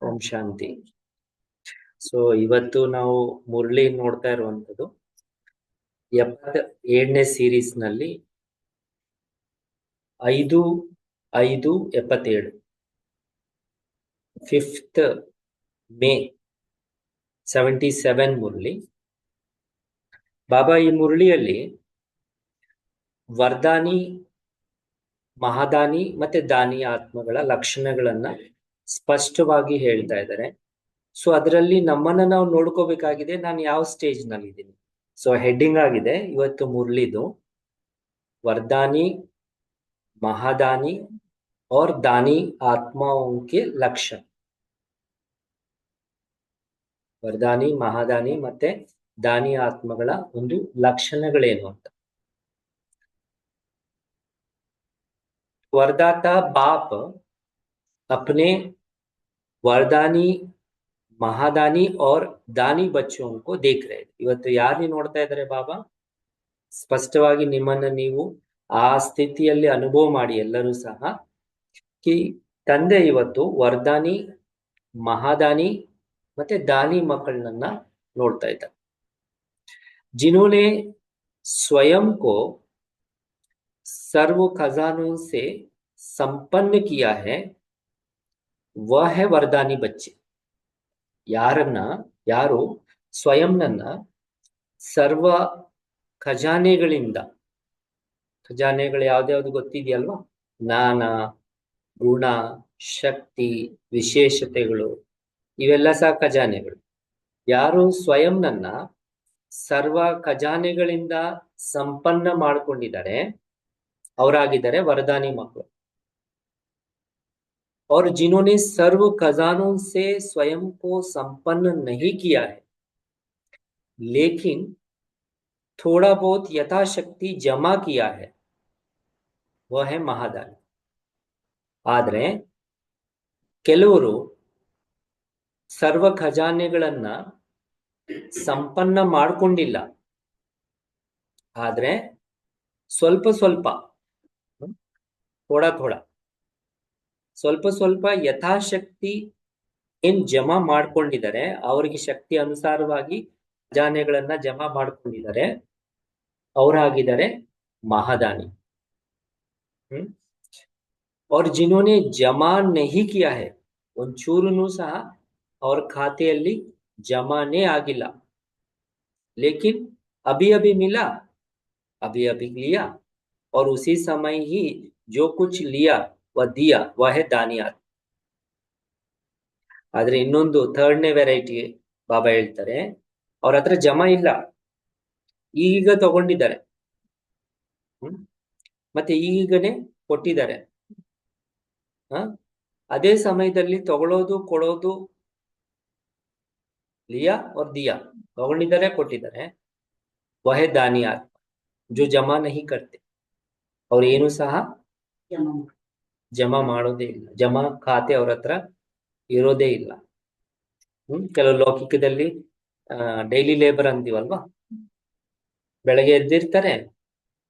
ಓಂ ಶಾಂತಿ. So ಇವತ್ತು ನಾವು ಮುರಳಿ ನೋಡ್ತಾ ಇರುವಂತದ್ದು 77ನೇ ಸೀರೀಸ್ ನಲ್ಲಿ 5/5/77 5th May 77 ಮುರಳಿ. ಬಾಬಾ ಈ ಮುರಳಿಯಲ್ಲಿ ವರದಾನಿ, ಮಹಾದಾನಿ ಮತ್ತೆ ದಾನಿ ಆತ್ಮಗಳ ಲಕ್ಷಣಗಳನ್ನ ಸ್ಪಷ್ಟವಾಗಿ ಹೇಳ್ತಾ ಇದ್ದಾರೆ. ಸೊ ಅದರಲ್ಲಿ ನಮ್ಮನ್ನ ನಾವು ನೋಡ್ಕೋಬೇಕಾಗಿದೆ, ನಾನು ಯಾವ ಸ್ಟೇಜ್ ನಲ್ಲಿ ಇದ್ದೀನಿ. ಸೊ ಹೆಡ್ಡಿಂಗ್ ಆಗಿದೆ ಇವತ್ತು ಮುರಳಿದು वरदानी, महादानी और दानी आत्माओं के लक्षण. ವರದಾನಿ, ಮಹಾದಾನಿ ಮತ್ತೆ ದಾನಿ ಆತ್ಮಗಳ ಒಂದು ಲಕ್ಷಣಗಳೇನು ಅಂತ. वरदाता बाप अपने वरदानी, ಮಹಾದಾನಿ और दानी बच्चों को देख रहे. ಇವತ್ತು ಯಾರನ್ನ ನೋಡ್ತಾ ಇದ್ದಾರೆ ಬಾಬಾ? ಸ್ಪಷ್ಟವಾಗಿ ನಿಮ್ಮನ್ನ ನೀವು ಆ ಸ್ಥಿತಿಯಲ್ಲಿ ಅನುಭವ ಮಾಡಿ ಎಲ್ಲರೂ ಸಹ ಕಿ ತಂದೆ ಇವತ್ತು ವರದಾನಿ, ಮಹಾದಾನಿ ಮತ್ತೆ ದಾನಿ ಮಕ್ಕಳನ್ನ ನೋಡ್ತಾ ಇದ್ದಾರೆ. जिन्होंने स्वयं को सर्व खजानों से संपन्न किया है वह है वरदानी बच्चे. ಯಾರು ಸ್ವಯಂನನ್ನ ಸರ್ವ ಖಜಾನೆಗಳಿಂದ, ಖಜಾನೆಗಳು ಯಾವ್ದ್ಯಾವ್ದು ಗೊತ್ತಿದೆಯಲ್ವಾ? ಜ್ಞಾನ, ಗುಣ, ಶಕ್ತಿ, ವಿಶೇಷತೆಗಳು, ಇವೆಲ್ಲ ಸಹ ಖಜಾನೆಗಳು. ಯಾರು ಸ್ವಯಂನನ್ನ ಸರ್ವ ಖಜಾನೆಗಳಿಂದ ಸಂಪನ್ನ ಮಾಡಿಕೊಂಡಿದ್ದಾರೆ ಅವರಾಗಿದ್ದಾರೆ ವರದಾನಿ ಮಕ್ಕಳು. और जिन्होंने सर्व खजानों से स्वयं को संपन्न नहीं किया है लेकिन थोड़ा बहुत यथाशक्ति जमा किया है वह है महादानी. ಆದ್ರೆ ಕೆಲವರು ಸರ್ವ ಖಜಾನೆಗಳನ್ನ ಸಂಪನ್ನ ಮಾಡ್ಕೊಂಡಿಲ್ಲ, ಆದ್ರೆ ಸ್ವಲ್ಪ ಸ್ವಲ್ಪ ಸ್ವಲ್ಪ ಯಥಾಶಕ್ತಿ ಏನ್ ಜಮಾ ಮಾಡ್ಕೊಂಡಿದ್ದಾರೆ, ಅವರಿಗೆ ಶಕ್ತಿ ಅನುಸಾರವಾಗಿ ಖಜಾನೆಗಳನ್ನ ಜಮಾ ಮಾಡ್ಕೊಂಡಿದ್ದಾರೆ, ಅವರಾಗಿದ್ದಾರೆ ಮಹಾದಾನಿ. और जिन्होंने जमा नहीं किया है ಒಂಚೂರುನು ಸಹ ಅವ್ರ ಖಾತೆಯಲ್ಲಿ ಜಮಾನೇ ಆಗಿಲ್ಲ, लेकिन अभी अभी मिला, अभी अभी लिया और उसी समय ही जो कुछ लिया वह दिया वह है दानी आत्मा. ಆದ್ರೆ ಇನ್ನೊಂದು ಥರ್ಡ್ನೇ ವೆರೈಟಿ ಬಾಬಾ ಹೇಳ್ತಾರೆ, ಅವ್ರ ಹತ್ರ ಜಮಾ ಇಲ್ಲ, ಈಗ ತಗೊಂಡಿದ್ದಾರೆ, ಮತ್ತೆ ಈಗನೇ ಕೊಟ್ಟಿದ್ದಾರೆ. ಅದೇ ಸಮಯದಲ್ಲಿ ತಗೊಳ್ಳೋದು ಕೊಡೋದು, ಲಿಯಾ और दिया, ತಗೊಂಡಿದ್ದಾರೆ ಕೊಟ್ಟಿದ್ದಾರೆ, वह है दानी आत्मा जो जमा नहीं करते. ಅವ್ರು ಏನು ಸಹ ಜಮಾ ಮಾಡೋದೇ ಇಲ್ಲ, ಜಮಾ ಖಾತೆ ಅವ್ರ ಹತ್ರ ಇರೋದೇ ಇಲ್ಲ. ಕೆಲವು ಲೌಕಿಕದಲ್ಲಿ ಡೈಲಿ ಲೇಬರ್ ಅಂತೀವಲ್ವಾ, ಬೆಳಗ್ಗೆ ಎದ್ದಿರ್ತಾರೆ,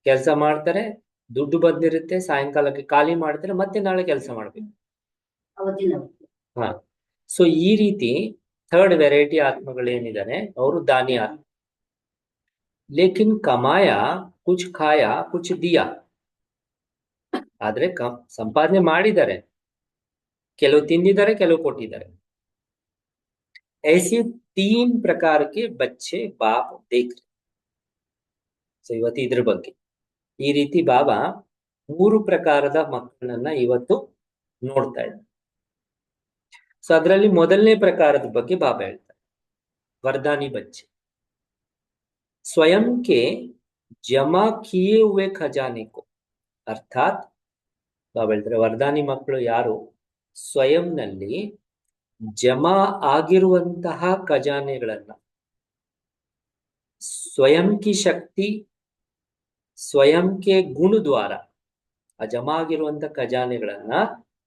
ಕೆಲಸ ಮಾಡ್ತಾರೆ, ದುಡ್ಡು ಬಂದಿರುತ್ತೆ, ಸಾಯಂಕಾಲಕ್ಕೆ ಖಾಲಿ ಮಾಡ್ತಾರೆ, ಮತ್ತೆ ನಾಳೆ ಕೆಲಸ ಮಾಡ್ಬೇಕು. ಸೊ ಈ ರೀತಿ ಥರ್ಡ್ ವೆರೈಟಿ ಆತ್ಮಗಳೇನಿದ್ದಾರೆ ಅವರು ದಾನಿ ಆತ್ಮ. ಲೇಕಿನ್ ಕಮಾಯ ಕುಚ್ ಖಾಯ ಕುಚ್ ದಿಯಾ, ಆದ್ರೆ ಸಂಪಾದನೆ ಮಾಡಿದ್ದಾರೆ, ಕೆಲವು ತಿಂದಿದ್ದಾರೆ, ಕೆಲವು ಕೊಟ್ಟಿದ್ದಾರೆ. ऐसे 3 प्रकार के बच्चे बाप देख रहे. ಸೊ ಇವತ್ತು ಇದ್ರ ಬಗ್ಗೆ ಈ ರೀತಿ ಬಾಬಾ 3 ಪ್ರಕಾರದ ಮಕ್ಕಳನ್ನ ಇವತ್ತು ನೋಡ್ತಾ ಇದ್ದಾರೆ. ಸೊ ಅದರಲ್ಲಿ ಮೊದಲನೇ ಪ್ರಕಾರದ ಬಗ್ಗೆ ಬಾಬಾ ಹೇಳ್ತಾರೆ, वरदानी बच्चे स्वयं के जमा किए हुए खजाने को, अर्थात ಬಾಬಾ ಹೇಳ್ತಾರೆ ವರದಾನಿ ಮಕ್ಕಳು ಯಾರು ಸ್ವಯಂನಲ್ಲಿ ಜಮಾ ಆಗಿರುವಂತಹ ಖಜಾನೆಗಳನ್ನ, ಸ್ವಯಂ ಕಿ ಶಕ್ತಿ ಸ್ವಯಂ ಕೆ ಗುಣ ದ್ವಾರ, ಆ ಜಮಾ ಆಗಿರುವಂತಹ ಖಜಾನೆಗಳನ್ನ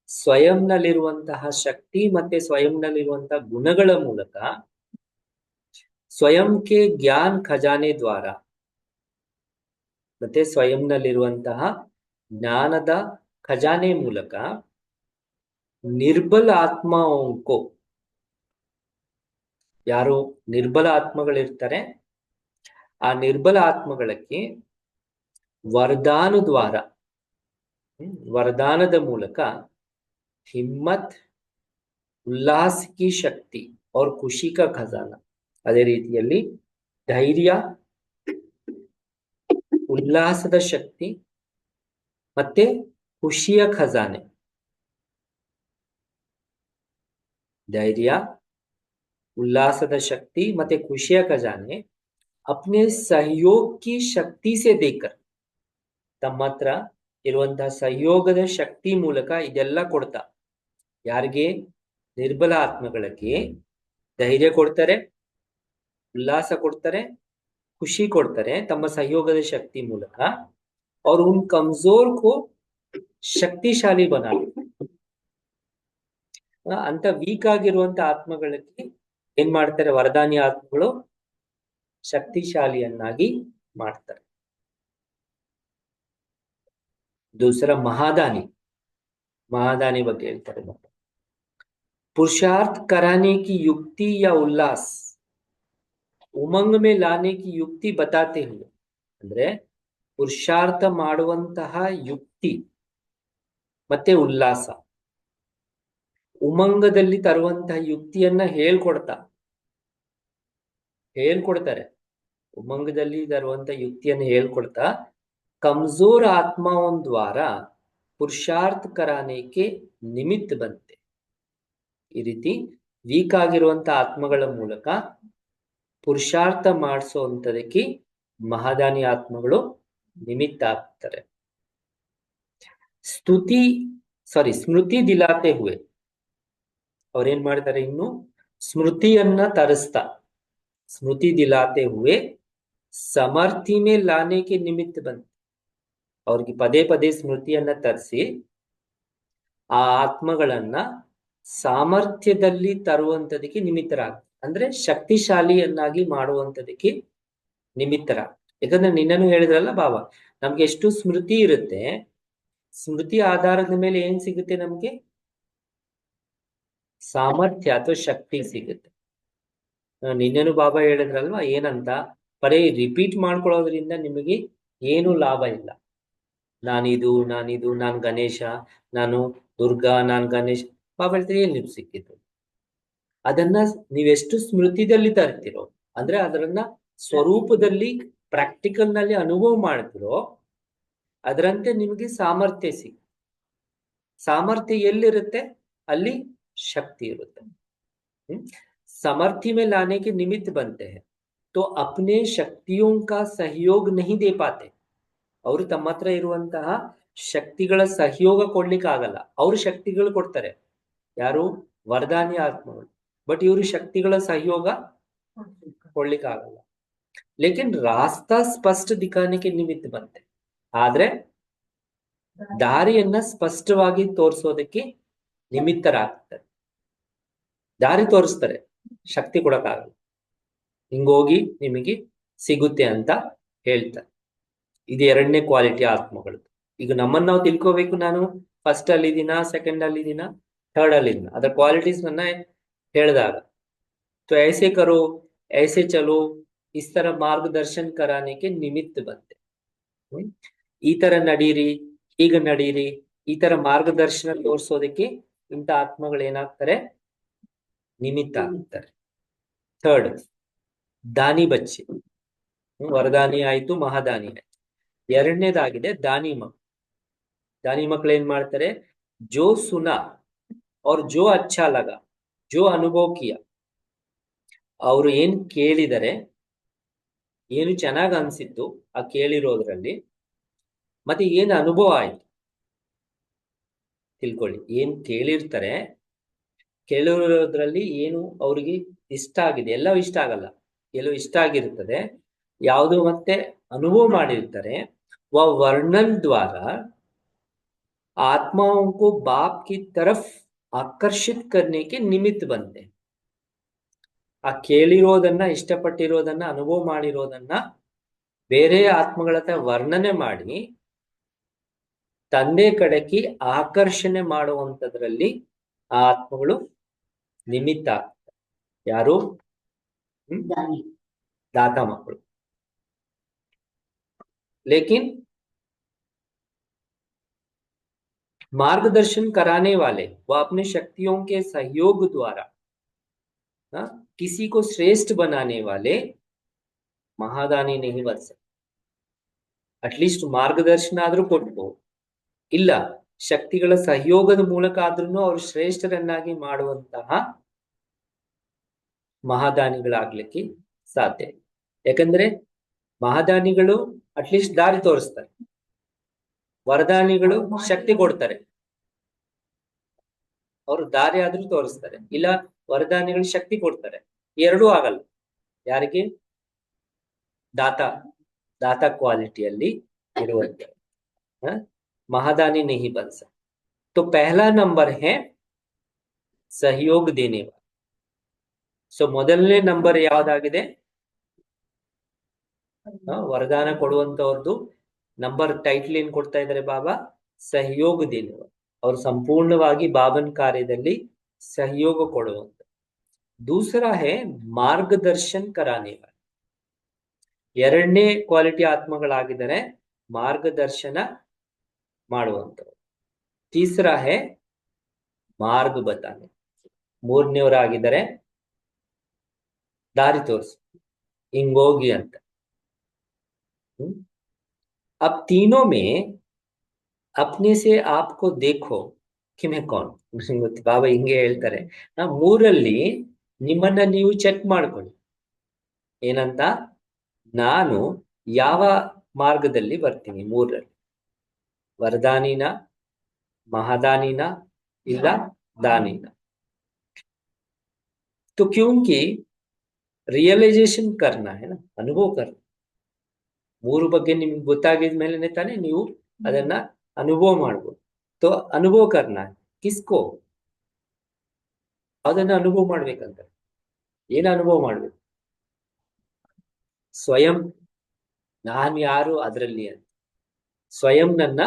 ಸ್ವಯಂನಲ್ಲಿರುವಂತಹ ಶಕ್ತಿ ಮತ್ತೆ ಸ್ವಯಂನಲ್ಲಿರುವಂತಹ ಗುಣಗಳ ಮೂಲಕ, ಸ್ವಯಂ ಕೆ ಜ್ಞಾನ ಖಜಾನೆ ದ್ವಾರ ಮತ್ತೆ ಸ್ವಯಂನಲ್ಲಿರುವಂತಹ ಜ್ಞಾನದ ಖಜಾನೆ ಮೂಲಕ ನಿರ್ಬಲ ಆತ್ಮಾओं को ಯಾರು ನಿರ್ಬಲ ಆತ್ಮಗಳಿರ್ತಾರೆ, ಆ ನಿರ್ಬಲ ಆತ್ಮಗಳಿಗೆ ವರದಾನ ದ್ವಾರ, वरदानದ ಮೂಲಕ हिम्मत, उल्लास की शक्ति और खुशी का खजाना, ಅದೇ ರೀತಿಯಲ್ಲಿ ಧೈರ್ಯ, ಉಲ್ಲಾಸದ ಶಕ್ತಿ ಮತ್ತೆ ಖುಷಿಯ ಖಜಾನೆ. ಧೈರ್ಯ, उल्लासದ ಶಕ್ತಿ ಮತ್ತೆ ಖುಷಿಯ ಖಜಾನೆ अपने सहयोग की शक्ति से देकर, ತಮ್ಮ ಹತ್ರ ಇರುವಂತಹ ಸಹಯೋಗದ ಶಕ್ತಿ ಮೂಲಕ ಇದೆಲ್ಲ ಕೊಡ್ತಾ. ಯಾರಿಗೆ? ನಿರ್ಬಲ ಆತ್ಮಗಳಿಗೆ ಧೈರ್ಯ ಕೊಡ್ತಾರೆ, उल्लास ಕೊಡ್ತಾರೆ, खुशी ಕೊಡ್ತಾರೆ ತಮ್ಮ ಸಹಯೋಗದ ಶಕ್ತಿ ಮೂಲಕ. और उन कमजोर को शक्तिशाली बनाते. ಅಂತ ವೀಕ್ ಆಗಿರುವಂತ ಆತ್ಮಗಳಿಗೆ ಏನ್ ಮಾಡ್ತಾರೆ? ವರದಾನಿ ಆತ್ಮಗಳು ಶಕ್ತಿಶಾಲಿಯನ್ನಾಗಿ ಮಾಡ್ತಾರೆ. दूसरा महादानी, महादानी ಬಗ್ಗೆ ಹೇಳ್ತಾರೆ. पुरुषार्थ कराने की युक्ति या उल्लास, उमंग में लाने की युक्ति बताते हुए, ಅಂದ್ರೆ ಪುರುಷಾರ್ಥ ಮಾಡುವಂತಹ ಯುಕ್ತಿ ಮತ್ತೆ ಉಲ್ಲಾಸ, ಉಮಂಗದಲ್ಲಿ ತರುವಂತಹ ಯುಕ್ತಿಯನ್ನ ಹೇಳ್ಕೊಡ್ತಾರೆ. ಉಮಂಗದಲ್ಲಿ ತರುವಂತಹ ಯುಕ್ತಿಯನ್ನು ಹೇಳ್ಕೊಡ್ತಾ कमजोर आत्माओं द्वारा पुरुषार्थ कराने के निमित्त बनते. ಈ ರೀತಿ ವೀಕ್ ಆಗಿರುವಂತ ಆತ್ಮಗಳ ಮೂಲಕ ಪುರುಷಾರ್ಥ ಮಾಡಿಸುವಂತದಕ್ಕೆ ಮಹಾದಾನಿ ಆತ್ಮಗಳು ನಿಮಿತ್ತ ಆಗ್ತಾರೆ. ಸ್ಮೃತಿ ದಿಲಾತೆ ಹುವೆ, ಅವ್ರೇನ್ ಮಾಡ್ತಾರೆ? ಇನ್ನು ಸ್ಮೃತಿಯನ್ನ ತರಿಸ್ತಾ, ಸ್ಮೃತಿ ದಿಲಾತೆ ಹುವೆ ಸಮರ್ಥಿ ಮೇ ಲಾನೆ ಕೆ ನಿಮಿತ್ತ ಬಂತೆ. ಅವ್ರಿಗೆ ಪದೇ ಪದೇ ಸ್ಮೃತಿಯನ್ನ ತರಿಸಿ ಆ ಆತ್ಮಗಳನ್ನ ಸಾಮರ್ಥ್ಯದಲ್ಲಿ ತರುವಂತದಕ್ಕೆ ನಿಮಿತ್ತರಾಗ್ತಾರೆ. ಅಂದ್ರೆ ಶಕ್ತಿಶಾಲಿಯನ್ನಾಗಿ ಮಾಡುವಂತದಕ್ಕೆ ನಿಮಿತ್ತರಾಗ್ತಾರೆ. ಯಾಕಂದ್ರೆ ನಿನ್ನನು ಹೇಳಿದ್ರಲ್ಲ ಬಾಬಾ, ನಮ್ಗೆ ಎಷ್ಟು ಸ್ಮೃತಿ ಇರುತ್ತೆ, ಸ್ಮೃತಿ ಆಧಾರದ ಮೇಲೆ ಏನ್ ಸಿಗುತ್ತೆ? ನಮ್ಗೆ ಸಾಮರ್ಥ್ಯ ಅಥವಾ ಶಕ್ತಿ ಸಿಗುತ್ತೆ. ನಿನ್ನೆನು ಬಾಬಾ ಹೇಳಿದ್ರಲ್ವಾ, ಏನಂತ? ಬರೀ ರಿಪೀಟ್ ಮಾಡ್ಕೊಳ್ಳೋದ್ರಿಂದ ನಿಮಗೆ ಏನು ಲಾಭ ಇಲ್ಲ. ನಾನು ಗಣೇಶ, ನಾನು ದುರ್ಗಾ, ನಾನು ಗಣೇಶ್. ಬಾಬಾ ಹೇಳ್ತಾರೆ, ಏನ್ ನಿಮ್ಗೆ ಸಿಕ್ಕಿತ್ತು? ಅದನ್ನ ನೀವೆಷ್ಟು ಸ್ಮೃತಿದಲ್ಲಿ ತರ್ತಿರೋ, ಅಂದ್ರೆ ಅದರನ್ನ ಸ್ವರೂಪದಲ್ಲಿ ಪ್ರಾಕ್ಟಿಕಲ್ ನಲ್ಲಿ ಅನುಭವ ಮಾಡ್ತಿರೋ, ಅದರಂತೆ ನಿಮಗೆ ಸಾಮರ್ಥ್ಯ ಸಾಮರ್ಥ್ಯ ಎಲ್ಲಿರುತ್ತೆ ಅಲ್ಲಿ ಶಕ್ತಿ ಇರುತ್ತೆ. समर्थी में लाने के निमित्त बनते हैं तो अपने शक्तियों का सहयोग नहीं दे पाते. ಅವರು ತಮ್ಮ ಹತ್ರ ಇರುವಂತಹ ಶಕ್ತಿಗಳ ಸಹಯೋಗ ಕೊಡ್ಲಿಕ್ಕೆ ಆಗಲ್ಲ. ಅವ್ರು ಶಕ್ತಿಗಳು ಕೊಡ್ತಾರೆ, ಯಾರು? ವರದಾನಿ ಆತ್ಮಗಳು. ಬಟ್ ಇವರು ಶಕ್ತಿಗಳ ಸಹಯೋಗ ಕೊಡ್ಲಿಕ್ಕೆ ಆಗಲ್ಲ. ಲೇಕಿನ್ ರಾಸ್ತಾ ಸ್ಪಷ್ಟ ದಿಖಾನೆಗೆ ನಿಮಿತ್ತ ಬಂತೆ, ಆದ್ರೆ ದಾರಿಯನ್ನ ಸ್ಪಷ್ಟವಾಗಿ ತೋರಿಸೋದಕ್ಕೆ ನಿಮಿತ್ತರಾಗ್ತಾರೆ. ದಾರಿ ತೋರಿಸ್ತಾರೆ, ಶಕ್ತಿ ಕೊಡಕ್ಕಾಗಲ್ಲ. ಹಿಂಗೋಗಿ ನಿಮಗೆ ಸಿಗುತ್ತೆ ಅಂತ ಹೇಳ್ತಾರೆ. ಇದು ಎರಡನೇ ಕ್ವಾಲಿಟಿ ಆತ್ಮಗಳು. ಈಗ ನಮ್ಮನ್ನ ನಾವು ತಿಳ್ಕೋಬೇಕು, ನಾನು ಫಸ್ಟ್ ಅಲ್ಲಿ ಇದೀನ, ಸೆಕೆಂಡ್ ಅಲ್ಲಿ ಇದೀನ, ಥರ್ಡ್ ಅಲ್ಲಿ ಇದೀನ, ಅದರ ಕ್ವಾಲಿಟೀಸ್ ನನ್ನ ಹೇಳಿದಾಗ तो ऐसे करो, ऐसे चलो, इस तरह मार्गदर्शन कराने के निमित्त बनते. ಈ ತರ ನಡೀರಿ, ಈಗ ನಡೀರಿ, ಈ ತರ ಮಾರ್ಗದರ್ಶನ ತೋರಿಸೋದಕ್ಕೆ ಇಂಥ ಆತ್ಮಗಳು ಏನಾಗ್ತಾರೆ? ನಿಮಿತ್ತ ಆಗ್ತಾರೆ. ಥರ್ಡ್, ದಾನಿ ಬಚ್ಚೆ. ವರದಾನಿ ಆಯ್ತು, ಮಹಾದಾನಿ ಆಯ್ತು. ಎರಡನೇದಾಗಿದೆ ದಾನಿ ಮಕ್ಕಳು. ದಾನಿ ಮಕ್ಕಳು ಏನ್ ಮಾಡ್ತಾರೆ? ಜೋ ಸುನಾ और जो अच्छा लगा, जो ಅನುಭವ ಕಿಯಾ, ಅವರು ಏನ್ ಕೇಳಿದರೆ, ಏನು ಚೆನ್ನಾಗ್ ಅನ್ಸಿತ್ತು ಆ ಕೇಳಿರೋದ್ರಲ್ಲಿ, ಮತ್ತೆ ಏನ್ ಅನುಭವ ಆಯ್ತು ತಿಳ್ಕೊಳ್ಳಿ. ಏನ್ ಕೇಳಿರ್ತಾರೆ, ಕೇಳಿರೋದ್ರಲ್ಲಿ ಏನು ಅವ್ರಿಗೆ ಇಷ್ಟ ಆಗಿದೆ, ಎಲ್ಲ ಇಷ್ಟ ಆಗಲ್ಲ, ಕೆಲವು ಇಷ್ಟ ಆಗಿರ್ತದೆ, ಯಾವುದು ಮತ್ತೆ ಅನುಭವ ಮಾಡಿರ್ತಾರೆ. वह वर्णन द्वारा आत्माओं को बाप की तरफ आकर्षित करने के निमित्त बनते. ಆ ಕೇಳಿರೋದನ್ನ, ಇಷ್ಟಪಟ್ಟಿರೋದನ್ನ, ಅನುಭವ ಮಾಡಿರೋದನ್ನ ಬೇರೆ ಆತ್ಮಗಳ ಹತ್ರ ವರ್ಣನೆ ಮಾಡಿ ತಂದೆ ಕಡೆಗೆ ಆಕರ್ಷಣೆ ಮಾಡುವಂತದ್ರಲ್ಲಿ ಆ ಆತ್ಮಗಳು ನಿಮಿತ್ತ ಆಗ್ತದೆ. ಯಾರು? दाता मಕ್ಕಳು. लेकिन मार्गदर्शन कराने वाले व अपने शक्तियों के सहयोग द्वारा किसी को श्रेष्ठ बनाने वाले महादानी नहीं बन सकते. ಅಟ್ಲೀಸ್ಟ್ ಮಾರ್ಗದರ್ಶನ ಆದ್ರೂ ಕೊಟ್ಟು ಇಲ್ಲ ಶಕ್ತಿಗಳ ಸಹಯೋಗದ ಮೂಲಕ ಆದ್ರೂ ಅವರು ಶ್ರೇಷ್ಠರನ್ನಾಗಿ ಮಾಡುವಂತಹ ಮಹಾದಾನಿಗಳಾಗ್ಲಿಕ್ಕೆ ಸಾಧ್ಯ. ಯಾಕಂದ್ರೆ ಮಹಾದಾನಿಗಳು ಅಟ್ಲೀಸ್ಟ್ ದಾರಿ ತೋರಿಸ್ತಾರೆ, ವರದಾನಿಗಳು ಶಕ್ತಿ ಕೊಡ್ತಾರೆ. ಅವರು ದಾರಿ ಆದ್ರೂ ತೋರಿಸ್ತಾರೆ, ಇಲ್ಲ ವರದಾನಿಗಳು ಶಕ್ತಿ ಕೊಡ್ತಾರೆ. ಎರಡೂ ಆಗಲ್ಲ. ಯಾರಿಗೆ? दाता क्वालिटी इरुवंते महादानी नहीं बन सकते. तो पहला नंबर है सहयोग देने वाला. सो ಮೊದಲನೇ ನಂಬರ್ ಯಾವ್ದಾಗಿದೆ? ವರದಾನ ಕೊಡುವಂತವರದು ನಂಬರ್ ಟೈಟಲ್ ಏನ್ ಕೊಡ್ತಾ ಇದ್ದಾರೆ ಬಾಬಾ? ಸಹಯೋಗ ದೇನೆ. ಅವರು ಸಂಪೂರ್ಣವಾಗಿ ಬಾಬನ್ ಕಾರ್ಯದಲ್ಲಿ ಸಹಯೋಗ ಕೊಡುವಂತ. दूसरा है मार्गदर्शन कराने वाला. ಎರಡನೇ ಕ್ವಾಲಿಟಿ ಆತ್ಮಗಳಾಗಿದ್ದಾರೆ ಮಾರ್ಗದರ್ಶನ ಮಾಡುವಂತವರು. ತೀಸರಾ ಹೇ ಮಾರ್ಗ ಬತಾನೆ. ಮೂರನೇವರಾಗಿದ್ದಾರೆ ದಾರಿ ತೋರಿಸಿ, ಹಿಂಗೋಗಿ ಅಂತ. अब तीनों में अपने से आपको देखो कि मैं कौन. ಬಾಬಾ ಹಿಂಗೆ ಹೇಳ್ತಾರೆ, ಮೂರಲ್ಲಿ ನಿಮ್ಮನ್ನ ನೀವು ಚೆಕ್ ಮಾಡ್ಕೊಳ್ಳಿ. ಏನಂತ? ನಾನು ಯಾವ ಮಾರ್ಗದಲ್ಲಿ ಬರ್ತೀನಿ? ಮೂರರಲ್ಲಿ वरदानीನ, महादानीನ, ಇಲ್ಲ दानीನ. तो क्योंकि रियलाइजेशन करना है ना, अनुभव करना. ಮೂರು ಬಗ್ಗೆ ನಿಮ್ಗೆ ಗೊತ್ತಾಗಿದ ಮೇಲೆ ತಾನೇ ನೀವು ಅದನ್ನ ಅನುಭವ ಮಾಡಬಹುದು. तो अनुभव करना है. किसको? ಅದನ್ನ ಅನುಭವ ಮಾಡ್ಬೇಕಂತ. ಏನ ಅನುಭವ ಮಾಡ್ಬೇಕು? ಸ್ವಯಂ ನಾನು ಯಾರು ಅದರಲ್ಲಿ ಅಂತ ಸ್ವಯಂ ನನ್ನ